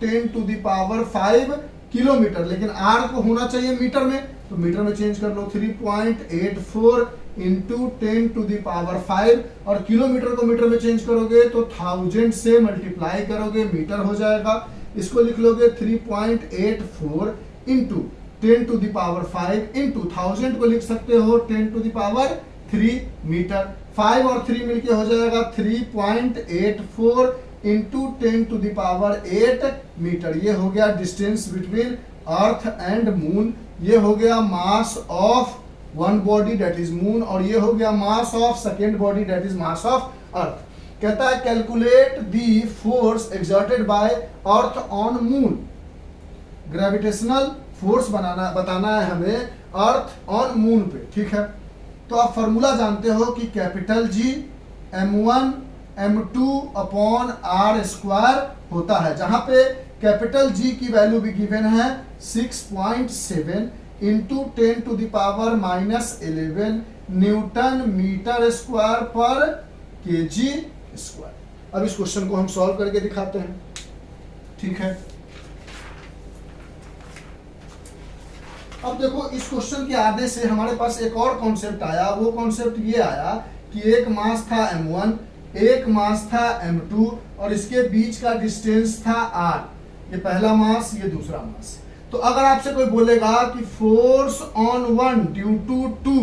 10⁵ किलोमीटर, लेकिन आर को होना चाहिए मीटर में, तो मीटर में चेंज कर लो 3.84 × 10⁵, और किलोमीटर को मीटर में चेंज करोगे तो 1000 से मल्टीप्लाई करोगे, मीटर हो जाएगा। इसको लिख लोगे 3.84 × 10⁵ इंटू 1000 को लिख सकते हो 10⁻³ मीटर, 5 और 3 मिलके हो जाएगा 3.84 × 10⁸ मीटर। ये हो गया distance between earth and moon, ये हो गया मास of one body that is moon, और ये हो गया mass of second body that is mass of earth. कहता है calculate the force exerted by earth on moon, gravitational force बताना है हमें अर्थ ऑन मून पे, ठीक है। तो आप फॉर्मूला जानते हो कि capital G m1 m2 upon are square होता है, जहां पे कैपिटल G की वैल्यू भी गिवन है 6.7 × 10⁻⁻11 न्यूटन मीटर स्क्वायर पर केजी स्क्वायर। अब इस क्वेश्चन को हम सॉल्व करके दिखाते हैं, ठीक है। अब देखो इस क्वेश्चन के आगे से हमारे पास एक और कॉन्सेप्ट आया। वो कॉन्सेप्ट ये आया कि एक मास था m1, एक मास था m2 और इसके बीच का डिस्टेंस था r। ये पहला मास, ये दूसरा मास। तो अगर आपसे कोई बोलेगा कि force on one due to two,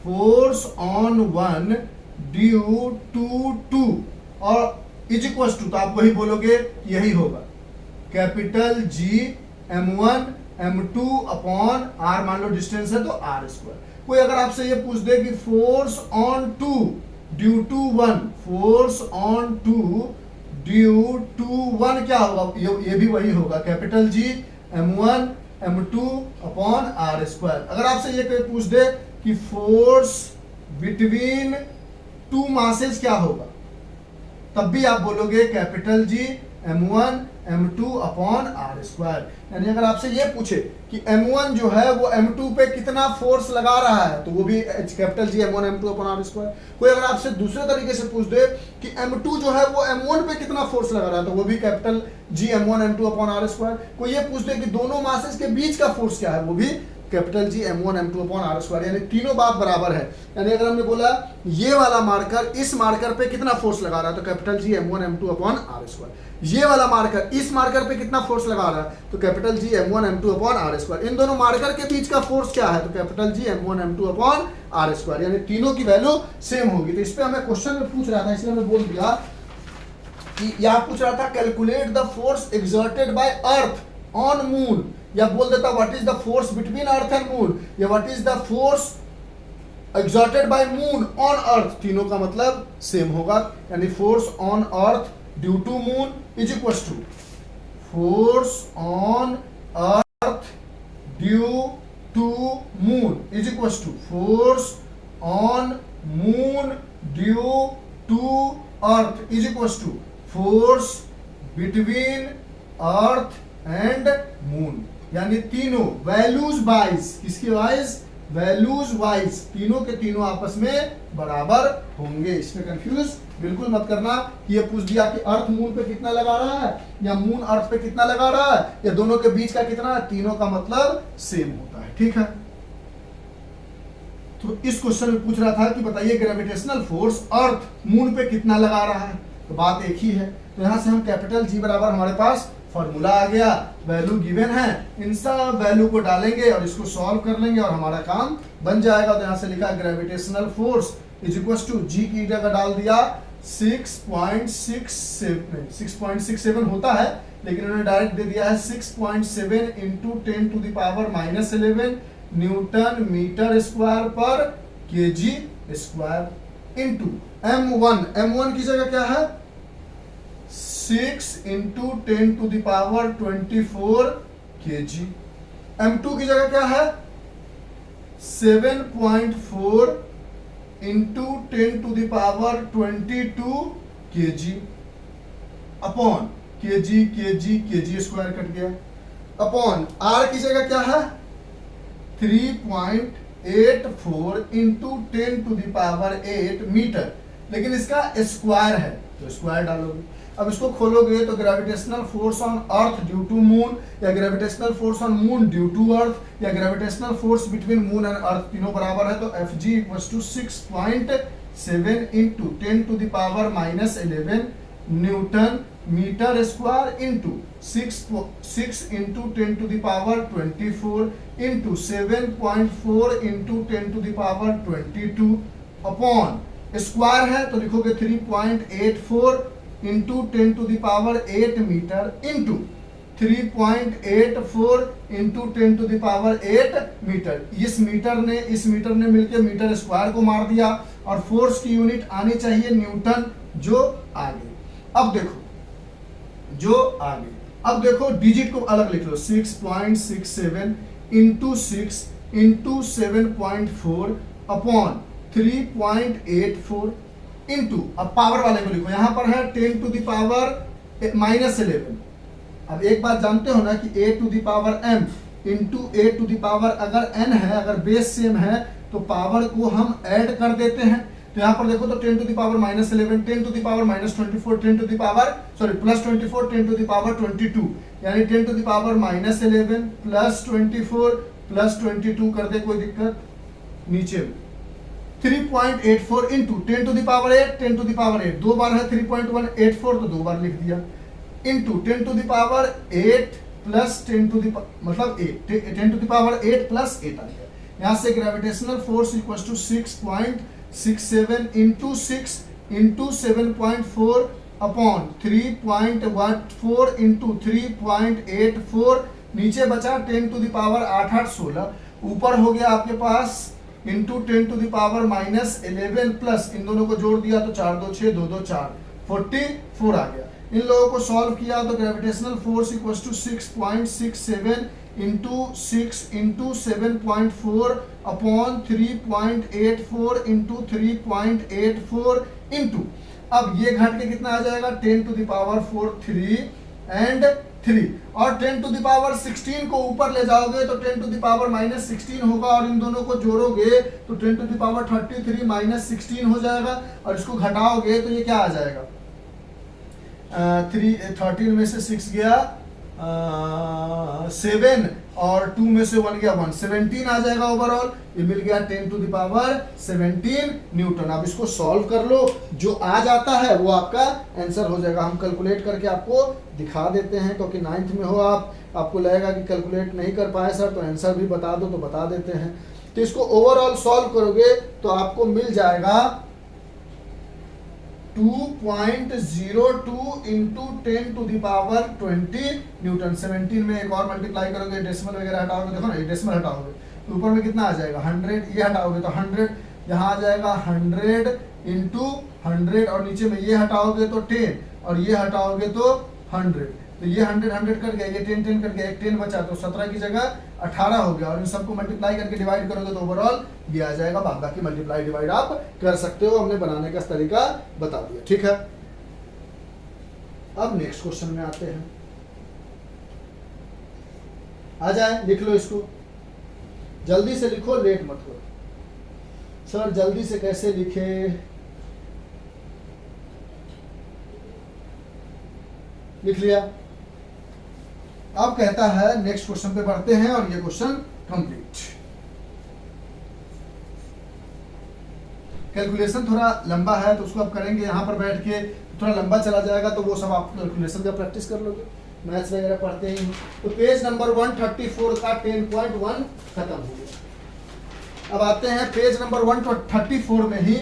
force on one due to two और इज इक्वल टू, तो आप वही बोलोगे, यही होगा capital G m1 m2 upon r, मान लो डिस्टेंस है तो r स्क्वायर। कोई अगर आपसे ये पूछ दे कि force on two due to one, force on two due to one क्या होगा, ये भी वही होगा capital G m1 m2 upon r square. अगर आपसे ये कोई पूछ दे कि फोर्स बिटवीन टू मासेस क्या होगा, तब भी आप बोलोगे capital G m1 m2 upon r square. यानी अगर आपसे ये पूछे कि m1 जो है वो m2 पे कितना फोर्स लगा रहा है, तो वो भी capital G m1 m2 upon r square. कोई अगर आपसे दूसरे तरीके से पूछ दे कि m2 जो है वो m1 पे कितना फोर्स लगा रहा है, तो वो भी capital G m1 m2 upon r square. कोई ये पूछ दे कि दोनों मासेस के बीच का फोर्स क्या है, वो भी capital G m1 m2 upon r square. यानी तीनों बात बराबर है। यानी अगर हमने बोला ये वाला मार्कर इस मार्कर पे कितना फोर्स लगा रहा है, तो capital G m1 m2 upon r square. ये वाला मार्कर इस मार्कर पे कितना फोर्स लगा रहा है, तो capital G m1 m2 upon r square. इन दोनों मार्कर के बीच का फोर्स क्या है, तो capital G m1 m2 upon r square. यानी तीनों की वैल्यू सेम होगी। तो इस पे हमें क्वेश्चन में पूछ रहा था, इसलिए मैं बोल दिया कि यह पूछ रहा था calculate the force exerted by earth on moon, या बोल देता what is the force between earth and moon, या what is the force exerted by moon on earth. तीनों का मतलब सेम होगा। यानी force on earth due to moon is equal to force on earth due to moon is equal to force on moon due to earth is equal to force between earth and moon. यानी तीनों values wise, किसकी wise, values wise तीनों के तीनों आपस में बराबर होंगे। इसमें कंफ्यूज बिल्कुल मत करना कि ये पूछ दिया कि अर्थ मून पे कितना लगा रहा है या मून अर्थ पे कितना लगा रहा है या दोनों के बीच का कितना, तीनों का मतलब सेम होता है, ठीक है। तो इस क्वेश्चन में पूछ रहा था कि बताइए ग्रेविटेशनल फोर्स अर्थ मून पे कितना लगा रहा है, तो बात एक ही है। तो यहां से हम कैपिटल G बराबर हमारे पास फॉर्मूला आ गया, वैल्यू गिवन है, इन सब वैल्यू को डालेंगे और इसको सॉल्व कर लेंगे और हमारा काम बन जाएगा। तो यहां से लिखा gravitational force is equal to G की जगह डाल दिया 6.67 होता है, लेकिन उन्होंने डायरेक्ट दे दिया है 6.7 into 10 to the power -11 newton metre square पर केजी स्क्वायर इंटू m1 की जगह क्या है 6 into 10 to the power 24 kg. m2 की जगह क्या है 7.4 into 10 to the power 22 kg upon kg square cut गया अपॉन r की जगह क्या है 3.84 into 10 to the power 8 metre, लेकिन इसका स्क्वायर है तो स्क्वायर डालोगे। अब इसको खोलोगे तो gravitational force on earth due to moon या gravitational force on moon due to earth या gravitational force between moon and earth तीनों बराबर है। तो Fg equals to 6.7 into 10 to the power -11 newton metre square into 6 into 10 to the power 24 into 7.4 into 10 to the power 22 upon square है तो लिखोगे 3.84 into 10 to the power 8 metre into 3.84 into 10 to the power 8 metre. इस metre ने मिलकर metre square को मार दिया और फोर्स की यूनिट आनी चाहिए न्यूटन जो आगे। अब देखो डिजिट को अलग लिख लो 6.67 इंटू 6 इंटू 7.4 अपॉन 3.84 इंटू, अब पावर वाले को लिखो, यहां पर है 10 टू द पावर -11। अब एक बात जानते हो ना कि a to the power m into a to the power अगर n है, अगर बेस सेम है तो पावर को हम ऐड कर देते हैं। तो यहाँ पर देखो तो 10 to the power -11, 10 to the power -24, 10 to the power +24, 10 to the power 22, यानी 10 टू द पावर -11 +24 +22 कर दे, कोई दिक्कत नीचे 3.84 into 10 to the power 8, 10 to the power 8 दो बार है 3.184 तो दो बार लिख दिया, इंटू 10 टू द पावर 8 प्लस 10 टू द मतलब 8 10 टू द पावर 8 प्लस 8 आ गया। यहाँ से gravitational force equal to 6.67 into 6 into 7.4 upon 3.14 into 3.84, नीचे बचा 10 टू द पावर 8 8 16, ऊपर हो गया आपके पास into 10 to the power -11 plus इन दोनों को जोड़ दिया तो 4 2 6 2 2 4 44 आ गया। इन लोगों को सॉल्व किया तो gravitational force equal to 6.67 into 6 into 7.4 upon 3.84 into 3.84 into, अब ये घट के कितना आ जाएगा 10 टू द पावर 4 3 एंड 3, और 10 टू द पावर 16 को ऊपर ले जाओगे तो 10 टू द पावर -16 होगा, और इन दोनों को जोड़ोगे तो 10 टू द पावर 33 -16 हो जाएगा, और इसको घटाओगे तो ये क्या आ जाएगा 13 में से 6 गया 7 और 2 में से 1 गया 1, 17 आ जाएगा ओवरऑल, ये मिल गया 10 टू द पावर 17 न्यूटन। अब इसको सॉल्व कर लो, जो आ जाता है वो आपका आंसर हो जाएगा। हम कैलकुलेट करके आपको दिखा देते हैं, क्योंकि 9th में हो आपको लगेगा कि कैलकुलेट नहीं कर पाए सर, तो आंसर भी बता दो, तो बता देते हैं। तो इसको ओवरऑल सॉल्व करोगे तो आपको मिल जाएगा 2.02 into 10 to the power 20 newton. 17 में एक और मल्टीप्लाई करोगे, डेसिमल वगैरह हटाओगे, देखो ना ये डेसिमल हटाओगे तो ऊपर में कितना आ जाएगा 100, ये हटाओगे तो 100 यहाँ आ जाएगा 100 इंटू 100, और नीचे में ये हटाओगे तो 10 और ये हटाओगे तो 100, तो ये 100 100 कट गया, ये 10 10 कट गया, एक 10 बचा तो 17 की जगह 18 हो गया, और इन सबको मल्टीप्लाई करके डिवाइड करोगे तो ओवरऑल ये आ जाएगा। बाकी मल्टीप्लाई डिवाइड आप कर सकते हो, हमने बनाने का तरीका बता दिया, ठीक है। अब नेक्स्ट क्वेश्चन में आते हैं, आ जाए, लिख लो इसको, जल्दी से लिखो, लेट मत करो। सर जल्दी से कैसे लिखे, लिख लिया। अब कहता है नेक्स्ट क्वेश्चन पे बढ़ते हैं, और ये क्वेश्चन कंप्लीट। कैलकुलेशन थोड़ा लंबा है तो उसको आप करेंगे यहाँ पर बैठ के, थोड़ा लंबा चला जाएगा, तो वो सब आप कैलकुलेशन का प्रैक्टिस कर लोगे, मैथ्स वगैरह पढ़ते ही। तो पेज नंबर 134 का 10.1 खत्म हो गया। अब आते हैं पेज नंबर 134 में ही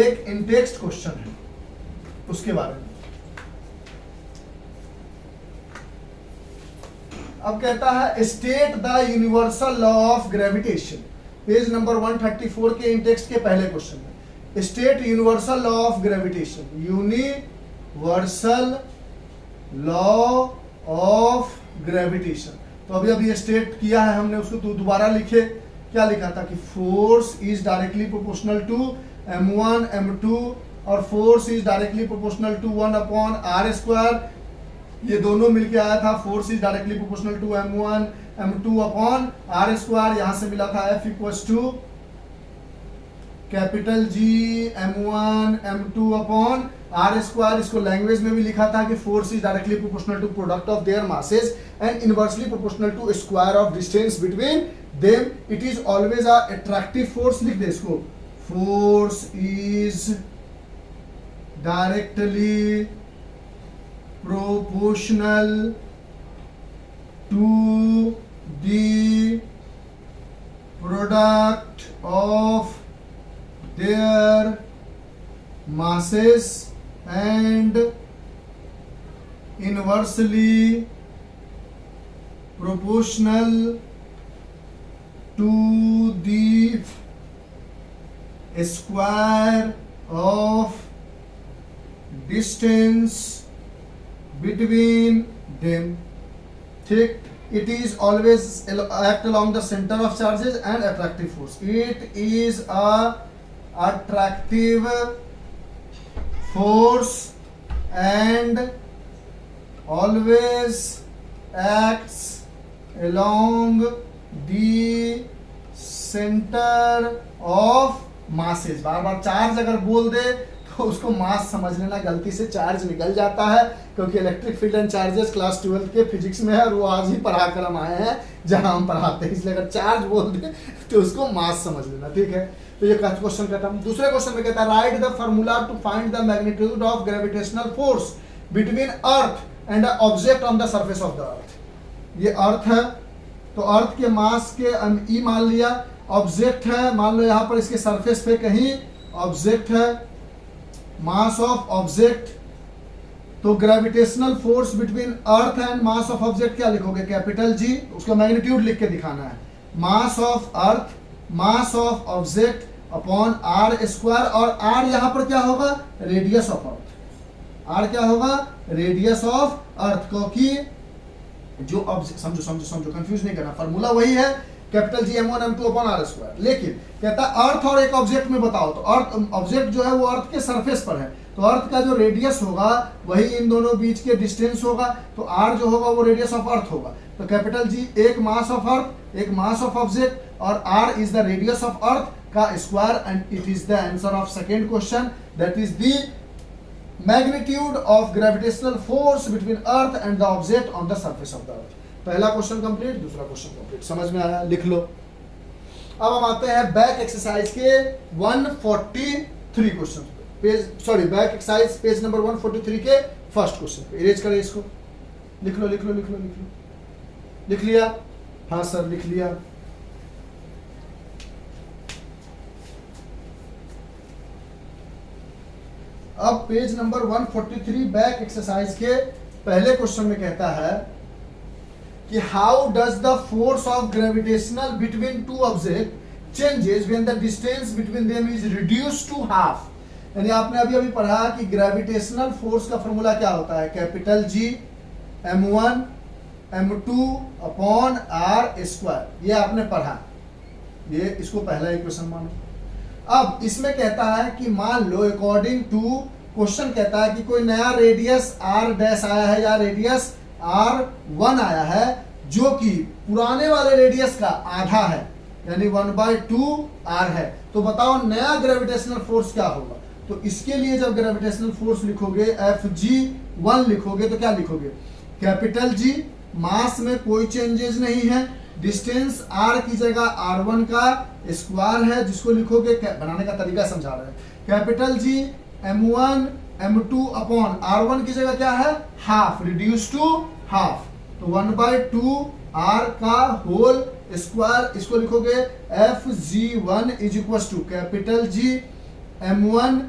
एक इंटेक्स्ट क्वेश्चन है, उसके बारे में। अब कहता है state the universal law of gravitation. Page number 134 के इंटेक्स्ट के पहले क्वेश्चन में, state universal law of gravitation, universal law of gravitation. तो अभी अभी स्टेट किया है हमने, उसको तो दोबारा लिखे, क्या लिखा था कि force is directly proportional to m1 m2, और force is directly proportional to 1/r²। ये दोनों मिलके आया था, force is directly proportional to m1 m2 upon r²। यहां से मिला था F equals to capital G m1 m2 upon r²। इसको लैंग्वेज में भी लिखा था कि force is directly proportional to product of their masses and inversely proportional to square of distance between them. It is always a attractive force, लिख दे इसको, force is directly proportional to the product of their masses and inversely proportional to the square of distance between them। ठीक, it is always act along the center of charges and attractive force। it is a attractive force and always acts along the center of masses. Bar bar charge अगर बोल दे तो उसको मास समझ लेना, गलती से charge निकल जाता है, क्योंकि electric field and charges class 12 के फिजिक्स में है और वो आज ही पढ़ा कर हम आए हैं जहां हम पढ़ाते हैं, इसलिए अगर चार्ज बोल दे तो उसको मास समझ लेना, ठीक है। तो ये क्वेश्चन कहता है। दूसरे क्वेश्चन में कहता है right the formula to find the magnitude of gravitational force between earth and object on the surface of the earth. ये अर्थ है तो अर्थ के मास के ई मान लिया, ऑब्जेक्ट है मान लो यहाँ पर इसके सरफेस पे कहीं ऑब्जेक्ट है, मास ऑफ ऑब्जेक्ट, तो gravitational force between earth and mass of object क्या लिखोगे, कैपिटल जी, उसका मैग्नीट्यूड लिख के दिखाना है, mass of earth mass of object upon are square, और आर यहां पर क्या होगा, रेडियस ऑफ अर्थ। आर क्या होगा, रेडियस ऑफ अर्थ, क्योंकि जो ऑब्जेक्ट, समझो समझो समझो, कंफ्यूज नहीं करना, फार्मूला वही है capital G m1 m2 upon are square. लेकिन कहता है अर्थ और एक ऑब्जेक्ट में बताओ, तो अर्थ ऑब्जेक्ट जो है वो अर्थ के सरफेस पर है, तो अर्थ का जो रेडियस होगा वही इन दोनों बीच के डिस्टेंस होगा, तो आर जो होगा वो रेडियस ऑफ अर्थ होगा। तो कैपिटल जी एक मास ऑफ अर्थ एक मास ऑफ ऑब्जेक्ट, और R is the radius of earth का square, and it is the answer of second question, that is the magnitude of gravitational force between earth and the object on the surface of the earth. पहला question complete, दूसरा question complete, समझ में आया, लिख लो। अब हम आते हैं बैक एक्सरसाइज के 143 क्वेश्चन पे, बैक एक्सरसाइज पेज नंबर 143 के फर्स्ट क्वेश्चन पे। इरेज करें इसको, लिख लो लिख लो लिख लो लिख लो, लिख लिया, हाँ सर लिख लिया। अब पेज नंबर 143 बैक एक्सरसाइज के पहले क्वेश्चन में कहता है कि how does the force of gravitational between two object changes when the distance between them is reduced to half. यानी आपने अभी अभी पढ़ा कि ग्रेविटेशनल फोर्स का फॉर्मूला क्या होता है, capital G m1 m2 upon are square, ये आपने पढ़ा, ये इसको पहला इक्वेशन मानो। अब इसमें कहता है कि मान लो अकॉर्डिंग टू क्वेश्चन कहता है कि कोई नया रेडियस आर डैश आया है या रेडियस R1 आया है जो कि पुराने वाले रेडियस का आधा है, यानी 1/2 R है, तो बताओ नया ग्रेविटेशनल फोर्स क्या होगा। तो इसके लिए जब ग्रेविटेशनल फोर्स लिखोगे Fg1 लिखोगे तो क्या लिखोगे, कैपिटल जी, मास में कोई चेंजेस नहीं है, डिस्टेंस r की जगह r1 का स्क्वायर है, जिसको लिखोगे, बनाने का तरीका समझा रहे हैं, capital G m1 m2 upon r1 की जगह क्या है, हाफ, रिड्यूस टू हाफ, तो 1/2 r का होल स्क्वायर, इसको लिखोगे Fg1 is equal to capital G m1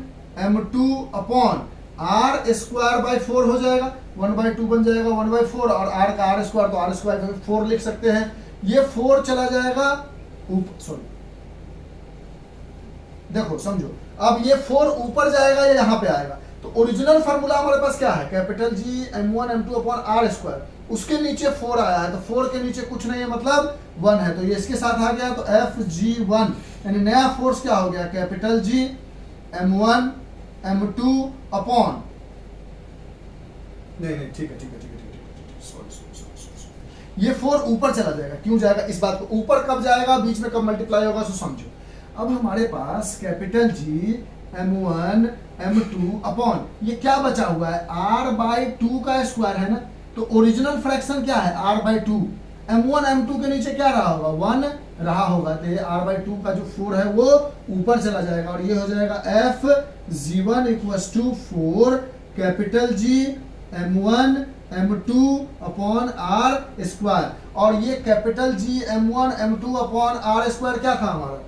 m2 upon r square by 4 हो जाएगा, 1/2 बन जाएगा 1/4, और r का r स्क्वायर, तो r स्क्वायर 4 लिख सकते हैं, ये 4 चला जाएगा ऊपर, सॉरी देखो समझो, अब ये 4 ऊपर जाएगा, ये यहां पे आएगा, तो ओरिजिनल फार्मूला हमारे पास क्या है, capital G m1 m2 upon r square, उसके नीचे 4 आया है, तो 4 के नीचे कुछ नहीं है, मतलब 1 है, तो ये इसके साथ आ गया, तो Fg1 यानी नया फोर्स क्या हो गया, capital G m1 m2 upon, नहीं ठीक है सॉरी, ये 4 ऊपर चला जाएगा, क्यों जाएगा, इस बात को, ऊपर कब जाएगा, बीच में कब मल्टीप्लाई होगा, सो समझो। अब हमारे पास capital G m1 m2 upon, ये क्या बचा हुआ है, r/2 का स्क्वायर है ना, तो ओरिजिनल फ्रैक्शन क्या है, r/2, m1 m2 के नीचे क्या रहा होगा, 1 रहा होगा, तो ये r/2 का जो 4 है वो ऊपर चला जाएगा, और ये हो जाएगा Fg1 equals to 4 capital G m1 m2 upon r square, और ये capital G m1 m2 upon r square क्या था, हमारा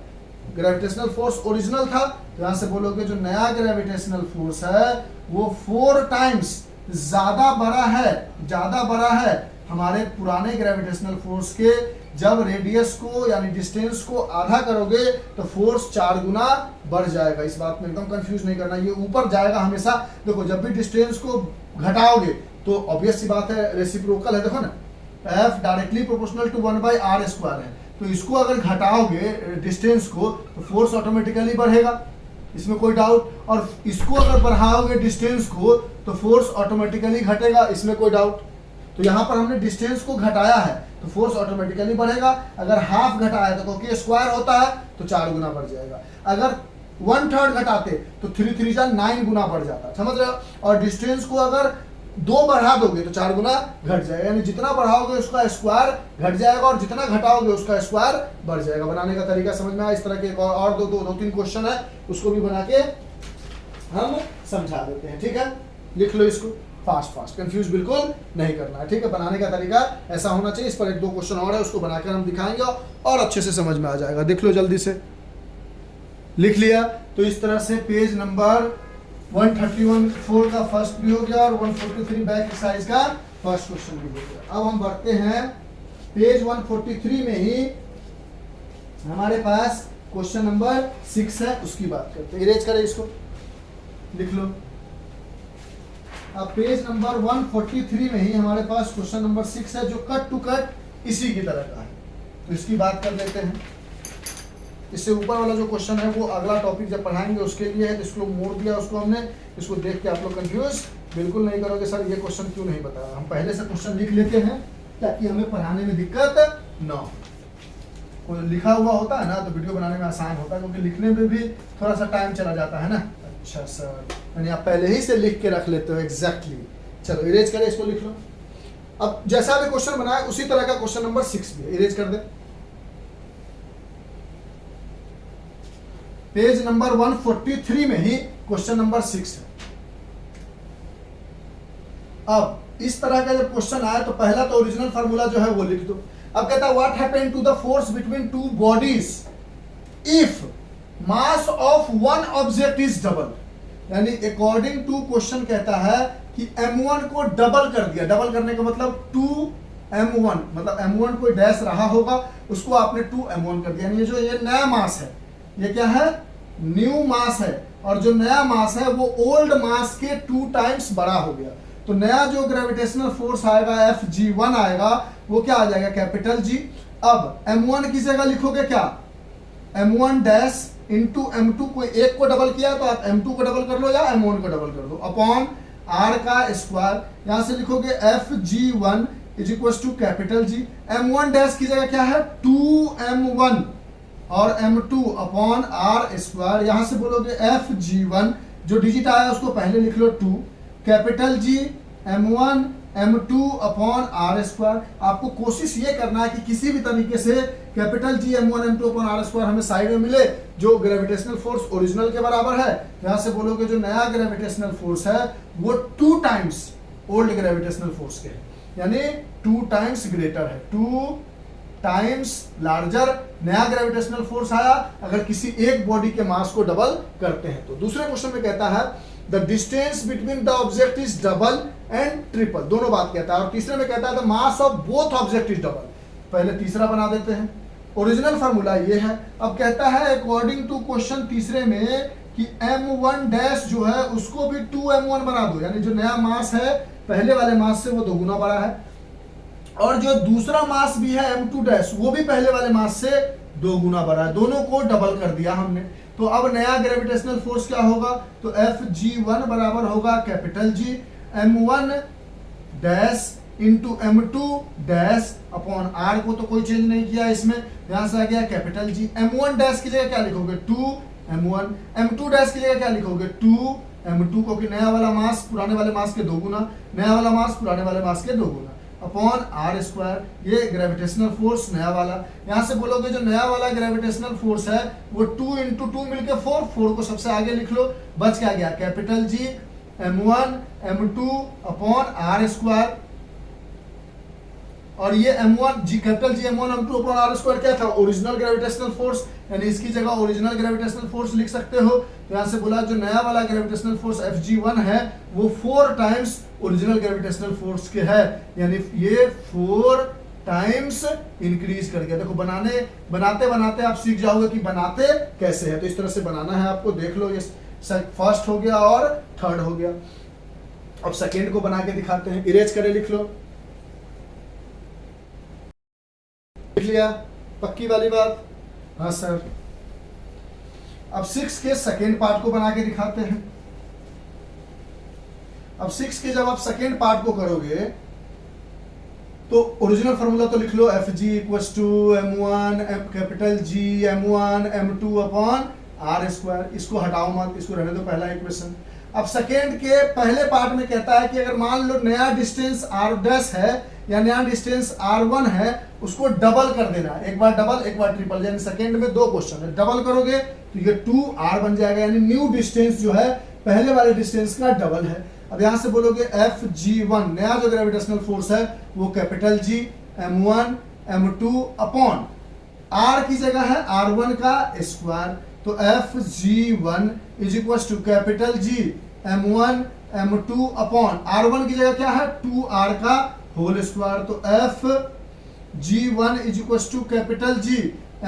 ग्रेविटेशनल फोर्स ओरिजिनल था, तो यहां से बोलोगे जो नया ग्रेविटेशनल फोर्स है वो 4 टाइम्स ज्यादा बड़ा है हमारे पुराने ग्रेविटेशनल फोर्स के। जब रेडियस को यानी डिस्टेंस को आधा करोगे तो फोर्स 4 गुना बढ़ जाएगा, इस बात में एकदम कंफ्यूज नहीं करना, ये ऊपर जाएगा हमेशा। देखो जब भी डिस्टेंस को घटाओगे तो ऑब्वियस सी बात है, रेसिप्रोकल है, देखो ना, F directly proportional to 1/r square है, तो इसको अगर घटाओगे डिस्टेंस को तो फोर्स ऑटोमेटिकली बढ़ेगा, इसमें कोई डाउट, और इसको अगर बढ़ाओगे डिस्टेंस को तो फोर्स ऑटोमेटिकली घटेगा, इसमें कोई डाउट। तो यहाँ पर हमने डिस्टेंस को घटाया है तो फोर्स ऑटोमेटिकली बढ़ेगा, अगर हाफ घटाया तो क्योंकि स्क्वायर होता है तो 4 गुना बढ़ जाएगा, अगर 1/3 घटाते तो 3 3 जा 9 गुना बढ़ जाता, समझ रहे हो। और डिस्टेंस को अगर 2 बढ़ा दोगे तो 4 गुना घट जाएगा, यानी जितना बढ़ाओगे उसका स्क्वायर घट जाएगा और जितना घटाओगे उसका स्क्वायर बढ़ जाएगा। बनाने का तरीका समझ में आया। इस तरह के और दो तीन क्वेश्चन है, उसको भी बना के हम समझा देते हैं, ठीक है। लिख लो इसको फास्ट, कंफ्यूज बिल्कुल नहीं करना है, ठीक है। बनाने का तरीका ऐसा होना चाहिए। इस पर 1-2 क्वेश्चन और है, उसको बनाकर हम दिखाएंगे और अच्छे से समझ में आ जाएगा। देख लो जल्दी से। लिख लिया तो इस तरह से पेज नंबर 131 का फर्स्ट भी हो गया और 143 बैक एक्सरसाइज का फर्स्ट क्वेश्चन भी हो गया। अब हम बढ़ते हैं पेज 143 में ही हमारे पास क्वेश्चन नंबर 6 है, उसकी बात करते हैं। इरेज करें इसको, लिख लो। अब पेज नंबर 143 में ही हमारे पास क्वेश्चन नंबर 6 है, जो कट टू कट इसी की तरह का है, तो इसकी बात कर लेते हैं। इससे ऊपर वाला जो क्वेश्चन है वो अगला टॉपिक जब पढ़ाएंगे उसके लिए है, तो इसको मोड़ दिया उसको हमने। इसको देख के आप लोग कंफ्यूज बिल्कुल नहीं करोगे, सर ये क्वेश्चन क्यों नहीं बताया। हम पहले से क्वेश्चन लिख लेते हैं ताकि हमें पढ़ाने में दिक्कत ना हो। कोई लिखा हुआ होता है ना तो वीडियो बनाने में आसान होता है, क्योंकि लिखने में भी थोड़ा सा टाइम चला जाता है ना। अच्छा सर, यानी आप पहले ही से लिख के रख लेते हो एग्जैक्टली। चलो इरेज करें इसको, लिख लो। अब जैसा भी क्वेश्चन बनाया उसी तरह का क्वेश्चन नंबर 6 भी है, इरेज कर दे। पेज नंबर 143 में ही क्वेश्चन नंबर 6 है। अब इस तरह का जब क्वेश्चन आया तो पहला तो ओरिजिनल फार्मूला जो है वो लिख दो। अब कहता है what happened to the force between two bodies if mass of one object is double, यानी अकॉर्डिंग टू क्वेश्चन कहता है कि m1 को डबल कर दिया। डबल करने का मतलब 2m1, मतलब m1 कोई डैश रहा होगा उसको आपने 2m1 कर दिया। यानी ये नया मास है, ये क्या है, न्यू मास है, और जो नया मास है वो ओल्ड मास के 2 टाइम्स बड़ा हो गया। तो नया जो ग्रेविटेशनल फोर्स आएगा Fg1 आएगा, वो क्या आ जाएगा, कैपिटल G। अब m1 की जगह लिखोगे क्या, m1 डैश इंटू m2, कोई एक को डबल किया तो आप m2 को डबल कर लो या m1 को डबल कर दो, अपॉन r का स्क्वायर। यहां से लिखोगे Fg1 is equal to capital G। m1 dash की जगह क्या है, 2m1 और m2 अपॉन r स्क्वायर। यहां से बोलोगे Fg1, जो डिजिट आया उसको पहले लिख लो 2, capital G m1 m2 upon r square. आपको कोशिश ये करना है कि किसी भी तरीके से capital G m1 m2 upon r square हमें साइड में मिले जो ग्रेविटेशनल फोर्स ओरिजिनल के बराबर है। यहां से बोलोगे जो नया ग्रेविटेशनल फोर्स है वो 2 टाइम्स ओल्ड ग्रेविटेशनल फोर्स के है, यानी 2 टाइम्स ग्रेटर है, 2 टाइम्स लार्जर नया ग्रेविटेशनल फोर्स आया अगर किसी एक बॉडी के मास को डबल करते हैं तो। दूसरे क्वेश्चन में कहता है the distance between the object is double and triple, दोनों बात कहता है। और तीसरे में कहता है the mass of both object is double. पहले तीसरा बना देते हैं, ओरिजिनल फार्मूला ये है। अब कहता है अकॉर्डिंग टू क्वेश्चन तीसरे में कि m1 डैश जो है उसको भी 2m1 बना दो, यानी जो नया मास है पहले वाले मास से वो 2 गुना बड़ा है, और जो दूसरा मास भी है m2 डैश वो भी पहले वाले मास से 2 गुना बड़ा है। दोनों को डबल कर दिया हमने। तो अब नया ग्रेविटेशनल फोर्स क्या होगा, तो Fg1 बराबर होगा capital G m1 dash into m2 dash upon r को तो कोई चेंज नहीं किया इसमें, यहां से आ गया कैपिटल G। m1 डैश की जगह क्या लिखोगे 2m1, m2 डैश की जगह क्या लिखोगे 2m2, क्योंकि नया वाला मास पुराने वाले मास के 2 गुना, नया वाला मास पुराने वाले मास के 2 गुना, अपॉन r स्क्वायर। ये ग्रेविटेशनल फोर्स नया वाला। यहां से बोलोगे जो नया वाला ग्रेविटेशनल फोर्स है वो 2 इंटू 2 मिलकर 4 को सबसे आगे लिख लो, बच क्या गया capital G m1 m2 upon r square. और ये m1 G capital G m1 m2 upon r square क्या था, ओरिजिनल ग्रेविटेशनल फोर्स, यानी इसकी जगह ओरिजिनल ग्रेविटेशनल फोर्स लिख सकते हो। यहां से बोला जो नया वाला ग्रेविटेशनल फोर्स Fg1 है वो 4 टाइम्स ओरिजिनल ग्रेविटेशनल फोर्स के है, यानी ये 4 टाइम्स इंक्रीज कर गया। देखो बनाते बनाते आप सीख जाओगे कि बनाते कैसे है। तो इस तरह से बनाना है आपको, देख लो ये फर्स्ट हो गया और थर्ड हो गया। अब सेकेंड को बना के दिखाते हैं, इरेज करे लिख लो, लिख लिया, पक्की वाली बात, हाँ सर। अब 6 के सेकेंड पार्ट को बना के दिखाते हैं। अब 6 के जब आप सेकेंड पार्ट को करोगे तो ओरिजिनल फार्मूला तो लिख लो Fg equals to m1 capital G m1 m2 upon are square, इसको हटाओ मत, इसको रहने दो पहला इक्वेशन। अब सेकेंड के पहले पार्ट में कहता है कि अगर मान लो नया डिस्टेंस आर डैश है या नया डिस्टेंस r1 है, उसको डबल कर देना, एक बार डबल एक बार ट्रिपल, यानी सेकेंड में दो क्वेश्चन है, डबल करोगे तो ये 2r बन जाएगा, यानी न्यू डिस्टेंस जो है पहले वाले डिस्टेंस का डबल है। अब यहां से बोलोगे Fg1, नया जो ग्रेविटेशनल फोर्स है वो capital G m1 m2 upon r की जगह है r1 का स्क्वायर, तो Fg1 is equal to capital G m1 m2 upon r1 की जगह क्या है 2r का होल स्क्वायर, तो Fg1 is equal to capital G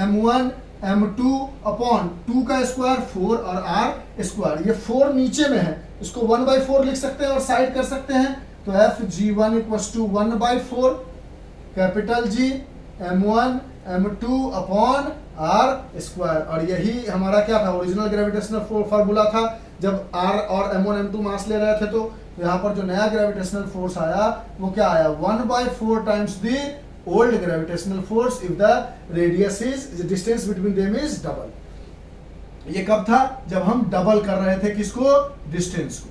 m1 m2 upon 2 का स्क्वायर 4 और r स्क्वायर, ये 4 नीचे में है, इसको 1/4 लिख सकते हैं और साइड कर सकते हैं, तो Fg1 equal to 1/4 capital G m1 m2 upon r square. और यही हमारा क्या था, ओरिजिनल ग्रेविटेशनल फार्मूला था, जब r और m1 m2 मास ले रहे थे, तो यहाँ पर जो नया ग्रेविटेशनल फोर्स आया वो क्या आया 1/4 times the old gravitational force if the radius is distance between them is double. ये कब था, जब हम डबल कर रहे थे किसको, डिस्टेंस को।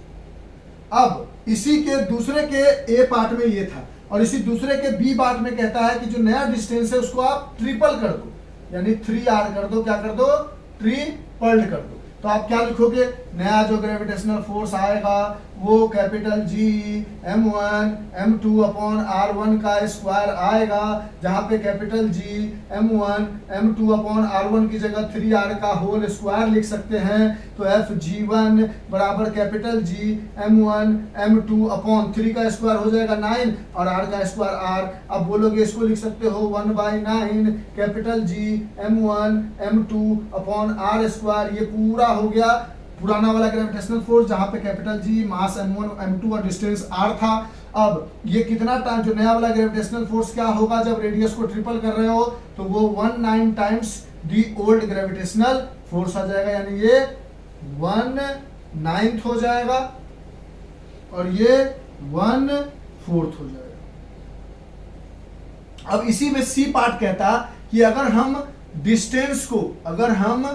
अब इसी के दूसरे के ए पार्ट में ये था, और इसी दूसरे के बी पार्ट में कहता है कि जो नया डिस्टेंस है उसको आप ट्रिपल कर दो, यानी 3r कर दो, क्या कर दो, ट्रिपल्ड कर दो। तो आप क्या लिखोगे, नया जो ग्रेविटेशनल फोर्स आएगा वो capital G m1 m2 upon r1 का स्क्वायर आएगा, जहां पे capital G m1 m2 upon r1 की जगह 3r का होल स्क्वायर लिख सकते हैं, तो Fg1 बराबर capital G m1 m2 upon 3 का स्क्वायर हो जाएगा 9 और r का स्क्वायर r। अब बोलोगे इसको लिख सकते हो 1/9 capital G m1 m2 upon r square. ये पूरा हो गया पुराना वाला ग्रेविटेशनल फोर्स, जहां पे कैपिटल G मास m1 m2 और डिस्टेंस r था। अब ये कितना टाइम, जो नया वाला ग्रेविटेशनल फोर्स क्या होगा जब रेडियस को ट्रिपल कर रहे हो, तो वो 19 times the old gravitational force आ जाएगा, यानी ये 1/9 हो जाएगा और ये 1/4 हो जाएगा। अब इसी में सी पार्ट कहता कि अगर हम डिस्टेंस को, अगर हम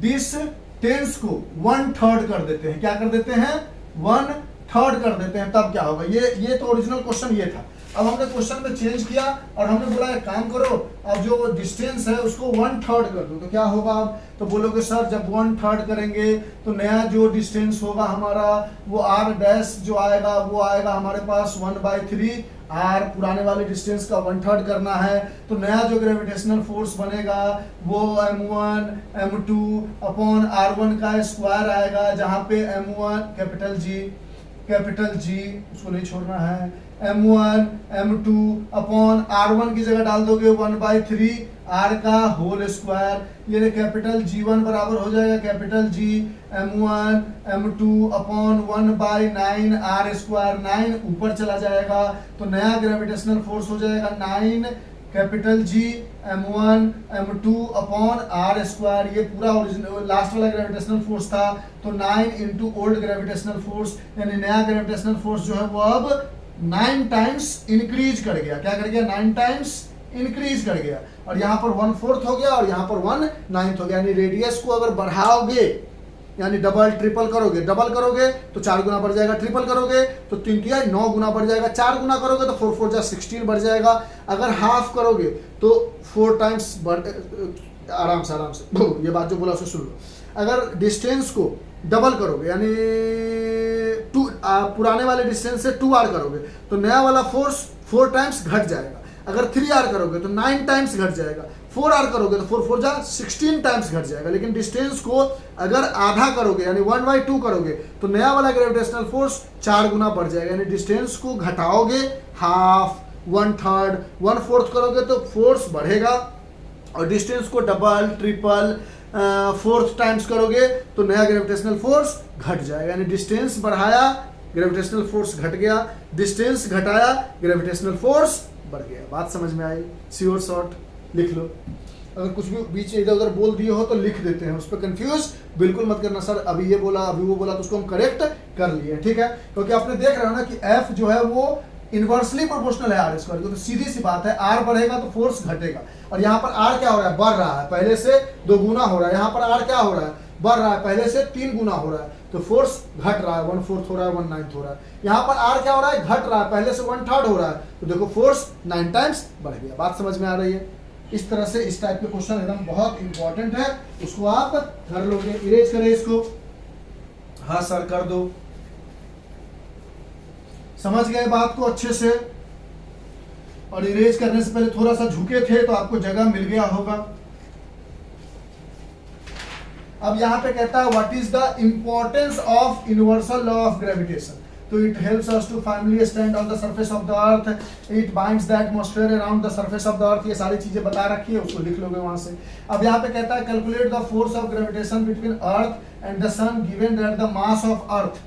डिस्टेंस को 1/3 कर देते हैं, क्या कर देते हैं 1/3 कर देते हैं, तब क्या होगा। ये तो ओरिजिनल क्वेश्चन ये था। अब हमने क्वेश्चन में चेंज किया और हमने बोला एक काम करो, अब जो डिस्टेंस है उसको 1/3 कर दो, तो क्या होगा। अब तो बोलोगे सर जब 1/3 करेंगे तो नया जो डिस्टेंस होगा हमारा वो r डैश जो आएगा वो आएगा हमारे पास 1/3 r, पुराने वाले डिस्टेंस का 1/3 करना है, तो नया जो ग्रेविटेशनल फोर्स बनेगा वो m1 m2 अपॉन r1 का स्क्वायर आएगा, जहां पे m1 कैपिटल G उसको नहीं छोड़ना है, m1 m2 अपॉन r1 की जगह डाल दोगे 1/3 r का होल स्क्वायर, ये कैपिटल G1 बराबर हो जाएगा capital G m1 m2 upon 1/9 r square, 9 ऊपर चला जाएगा तो नया ग्रेविटेशनल फोर्स हो जाएगा 9 capital G m1 m2 upon r square. ये पूरा ओरिजिनल लास्ट वाला ग्रेविटेशनल फोर्स था, तो 9 इंटू ओल्ड ग्रेविटेशनल फोर्स, यानी नया ग्रेविटेशनल फोर्स जो है वो अब 9 टाइम्स इंक्रीज कर गया। क्या कर गया, 9 टाइम्स इंक्रीज कर गया, और यहाँ पर 1/4 हो गया और यहाँ पर 1/9 हो गया। यानी रेडियस को अगर बढ़ाओगे, यानी डबल ट्रिपल करोगे, डबल करोगे तो 4 गुना बढ़ जाएगा, ट्रिपल करोगे तो 3 9 गुना बढ़ जाएगा, 4 गुना करोगे तो 4 4 16 बढ़ जाएगा, अगर हाफ करोगे तो 4 टाइम्स बढ़। आराम से ये बात जो बोला उसे सुन लो। अगर डिस्टेंस को डबल करोगे, यानी पुराने वाले डिस्टेंस से 2r करोगे तो नया वाला फोर्स 4 टाइम्स घट जाएगा, अगर 3r करोगे तो 9 टाइम्स घट जाएगा, 4r करोगे तो 4 4 जा 16 टाइम्स घट जाएगा। लेकिन डिस्टेंस को अगर आधा करोगे यानी 1/2 करोगे तो नया वाला ग्रेविटेशनल फोर्स 4 गुना बढ़ जाएगा, यानी डिस्टेंस को घटाओगे हाफ, 1/3, 1/4 करोगे तो फोर्स बढ़ेगा, और डिस्टेंस को डबल ट्रिपल 4th टाइम्स करोगे तो नया ग्रेविटेशनल फोर्स घट जाएगा। यानी डिस्टेंस बढ़ाया ग्रेविटेशनल फोर्स घट गया, डिस्टेंस घटाया ग्रेविटेशनल फोर्स बढ़ गया। बात समझ में आई, श्योर शॉर्ट लिख लो। अगर कुछ भी बीच इधर उधर बोल दिए हो तो लिख देते हैं, उस पर कंफ्यूज बिल्कुल मत करना, सर अभी ये बोला अभी वो बोला, तो उसको हम करेक्ट कर लिए, ठीक है। क्योंकि आपने देख रहे हो ना कि F जो है वो इनवर्सली प्रोपोर्शनल है r स्क्वायर, तो सीधी सी बात है r बढ़ेगा तो फोर्स घटेगा, और यहाँ पर r क्या हो रहा है, बढ़ रहा है, पहले से 2 गुना हो रहा है, यहाँ पर r क्या हो रहा है बढ़ रहा है, पहले से 3 गुना हो रहा है, तो फोर्स घट रहा है, 1/4 हो रहा है, 1/9 हो रहा है। यहाँ पर आर क्या हो रहा है, घट रहा है, पहले से 1/3 हो रहा है, तो देखो फोर्स 9 टाइम्स बढ़ गया। बात समझ में आ रही है? इस तरह से इस टाइप के क्वेश्चन एकदम बहुत इंपॉर्टेंट है, उसको आप कर लोगे। इरेज करें इसको, हाँ सर कर दो। समझ गए बात को अच्छे से? और इरेज करने से पहले थोड़ा सा झुके थे तो आपको जगह मिल गया होगा। अब यहां पे कहता है what is the importance of universal law of gravitation. तो it helps us to finally stand on the surface of the earth, it binds the atmosphere around the surface of the earth. ये सारी चीजें बता रखी है, उसको लिख लोगे वहां से। अब यहाँ पे कहता है calculate the force of gravitation between earth and the sun given that the mass of earth.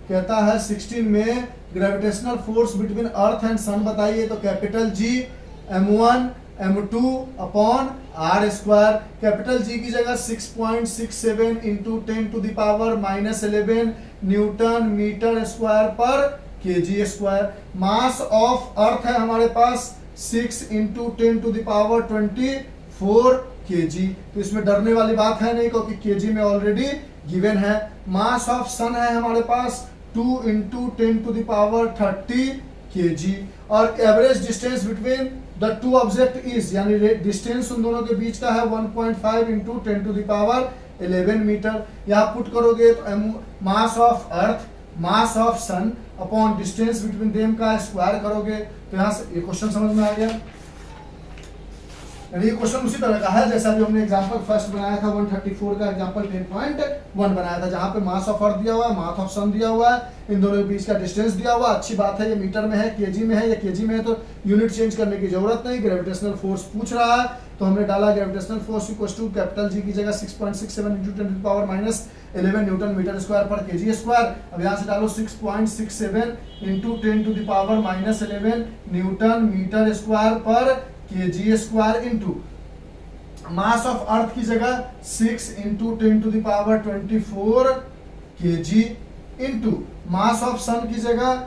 कहता है 16 में gravitational force between earth and sun बताइए। तो capital G m1 m2 upon are square. Capital G की जगह 6.67 into 10⁻⁻11 newton metre square पर KG square. Mass of earth है हमारे पास 6 इंटू 10⁻24 केजी। तो इसमें डरने वाली बात है नहीं, क्योंकि केजी में ऑलरेडी गिवन है। मास ऑफ सन है हमारे पास 2 इंटू 10⁻30 केजी। और average distance between the two object is, यानी डिस्टेंस उन दोनों के बीच का है 1.5 इंटू 10⁻11 मीटर। यहाँ पुट करोगे तो mass of earth, mass of sun upon distance between them का स्क्वायर करोगे, तो यहाँ से ये क्वेश्चन समझ में आ गया। ये क्वेश्चन उसी तरह का है जैसा भी हमने एग्जांपल फर्स्ट बनाया था 134 का एग्जांपल 10.1 बनाया था, जहां पे मास ऑफ अर्थ दिया हुआ है, मास ऑफ सन दिया हुआ है, इन दोनों के बीच का डिस्टेंस दिया हुआ। अच्छी बात है, ये मीटर में है, केजी में है, या केजी में है तो यूनिट चेंज करने की जरूरत नहीं। ग्रेविटेशनल फोर्स पूछ रहा है तो हमने डाला gravitational force equal to capital G की जगह 6.67 इंटू 10⁻11 न्यूटन मीटर स्क्वायर पर केजी स्क्वायर। अब यहाँ से डालो 6.67 इंटू 10⁻11 न्यूटन मीटर स्क्वायर पर KG square into mass of earth की जगह 6 into 10⁻24 KG into mass of sun की जगह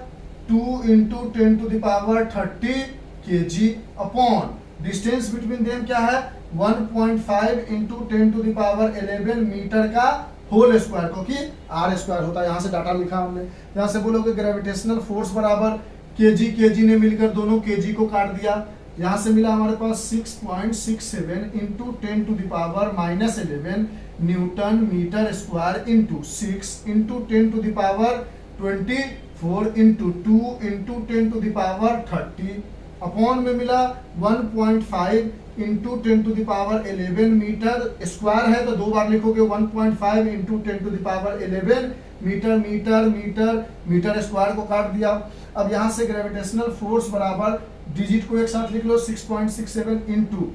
2 into 10⁻30 KG upon distance between them क्या है 1.5 इंटू 10⁻11 मीटर का होल स्क्वायर, क्योंकि आर स्क्वायर होता है। यहाँ से डाटा लिखा हमने। यहाँ से बोलोगे ग्रेविटेशनल फोर्स बराबर केजी, केजी ने मिलकर दोनों केजी को काट दिया। यहाँ से मिला हमारे पास 6.67 into 10⁻11 newton metre square into 6 into 10⁻24 into 2 into 10⁻30 upon में मिला 1.5 इंटू 10⁻11 मीटर स्क्वायर है तो दो बार लिखोगे 1.5 into 10⁻11 metre metre metre metre square को काट दिया। अब यहाँ से ग्रेविटेशनल फोर्स बराबर डिजिट को एक साथ लिख लो 6.67 इंटू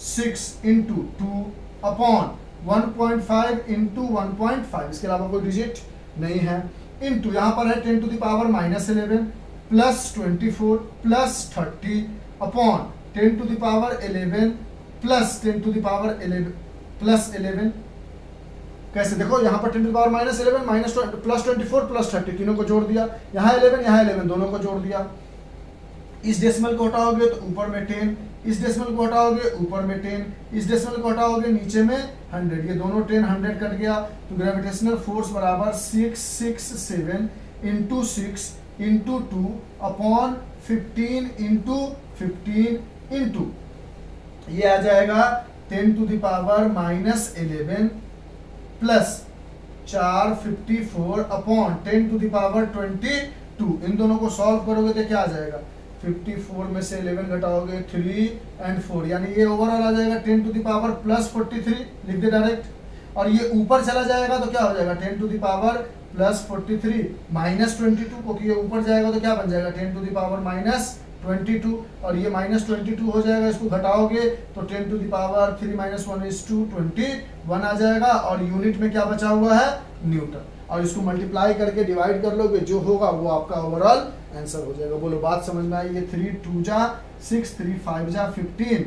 6 इंटू 2 अपॉन 1.5 इंटू 1.5, इसके अलावा कोई डिजिट नहीं है, इंटू यहाँ पर है 10⁻11 plus 24 plus 30 upon 10⁻11 plus 10⁻11 plus 11। कैसे देखो यहाँ पर 10⁻11 माइनस प्लस 24 प्लस 30 तीनों को जोड़ दिया, यहाँ 11 दोनों को जोड़ दिया। इस डेसिमल को हटाओगे तो ऊपर में 10, इस डेसिमल को हटाओगे ऊपर में 10, इस डेसिमल को हटाओगे नीचे में 100, ये दोनों 10 100 कट गया। तो ग्रेविटेशनल फोर्स बराबर 667 into 6 into 2 upon 15 into 15 into ये आ जाएगा 10⁻11 प्लस 454 अपॉन 10⁻22। इन दोनों को सॉल्व करोगे तो क्या आ जाएगा 54 में से 11 घटाओगे 3 और 4, यानी ये ओवरऑल आ जाएगा 10⁻+43 लिख दे डायरेक्ट। और ये ऊपर चला जाएगा तो क्या हो जाएगा 10⁻+43 माइनस 22, क्योंकि ये ऊपर जाएगा तो क्या बन जाएगा 10⁻−22 और ये -22 हो जाएगा। इसको घटाओगे तो 10⁻3 - 1 is 21 आ जाएगा। और यूनिट में क्या बचा हुआ है न्यूटन, और इसको मल्टीप्लाई करके डिवाइड कर लोगे, जो होगा वो आपका ओवरऑल आंसर हो जाएगा। बोलो बात समझ में आई? ये 3 2 जा 6, 3 5 जा 15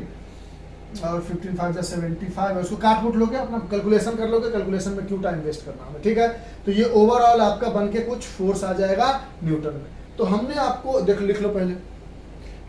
और 15 5 जा 75 है। उसको काट कुट लोगे, अपना कैलकुलेशन कर लोगे, कैलकुलेशन में क्यों टाइम वेस्ट करना हमें, ठीक है। तो ये ओवरऑल आपका बन के कुछ फोर्स आ जाएगा न्यूटन में। तो हमने आपको देख लिख लो पहले,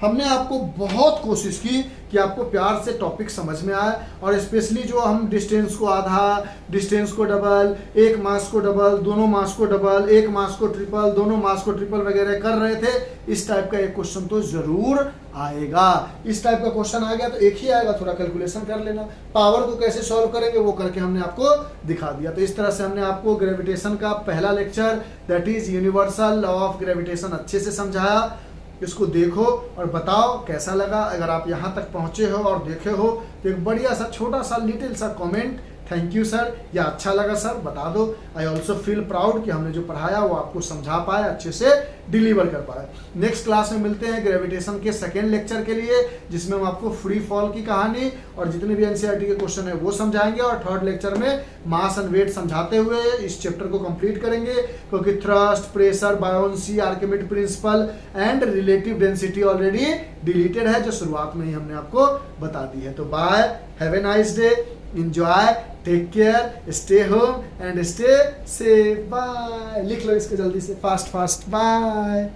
हमने आपको बहुत कोशिश की कि आपको प्यार से टॉपिक समझ में आए, और स्पेशली जो हम डिस्टेंस को आधा, डिस्टेंस को डबल, एक मास को डबल, दोनों मास को डबल, एक मास को ट्रिपल, दोनों मास को ट्रिपल वगैरह कर रहे थे, इस टाइप का एक क्वेश्चन तो जरूर आएगा। इस टाइप का क्वेश्चन आ गया तो एक ही आएगा, थोड़ा कैलकुलेशन कर लेना। पावर को कैसे सॉल्व करेंगे वो करके हमने आपको दिखा दिया। तो इस तरह से हमने आपको ग्रेविटेशन का पहला lecture, that is universal law of gravitation, अच्छे से समझाया। इसको देखो और बताओ कैसा लगा। अगर आप यहाँ तक पहुँचे हो और देखे हो तो एक बढ़िया सा छोटा सा लिटिल सा कमेंट, थैंक यू सर, या अच्छा लगा सर, बता दो। आई ऑल्सो फील प्राउड कि हमने जो पढ़ाया वो आपको समझा पाए, अच्छे से डिलीवर कर पाए। नेक्स्ट क्लास में मिलते हैं ग्रेविटेशन के सेकेंड लेक्चर के लिए, जिसमें हम आपको फ्री फॉल की कहानी और जितने भी एनसीईआरटी के क्वेश्चन है वो समझाएंगे, और थर्ड लेक्चर में मास एंड वेट समझाते हुए इस चैप्टर को कंप्लीट करेंगे, क्योंकि thrust, pressure, buoyancy, Archimedes principle and relative density already deleted है, जो शुरुआत में ही हमने आपको बता दी है। तो bye, have a nice day, enjoy, take care, stay home and stay safe. Bye. लिख लो इसको जल्दी से, फास्ट फास्ट। बाय।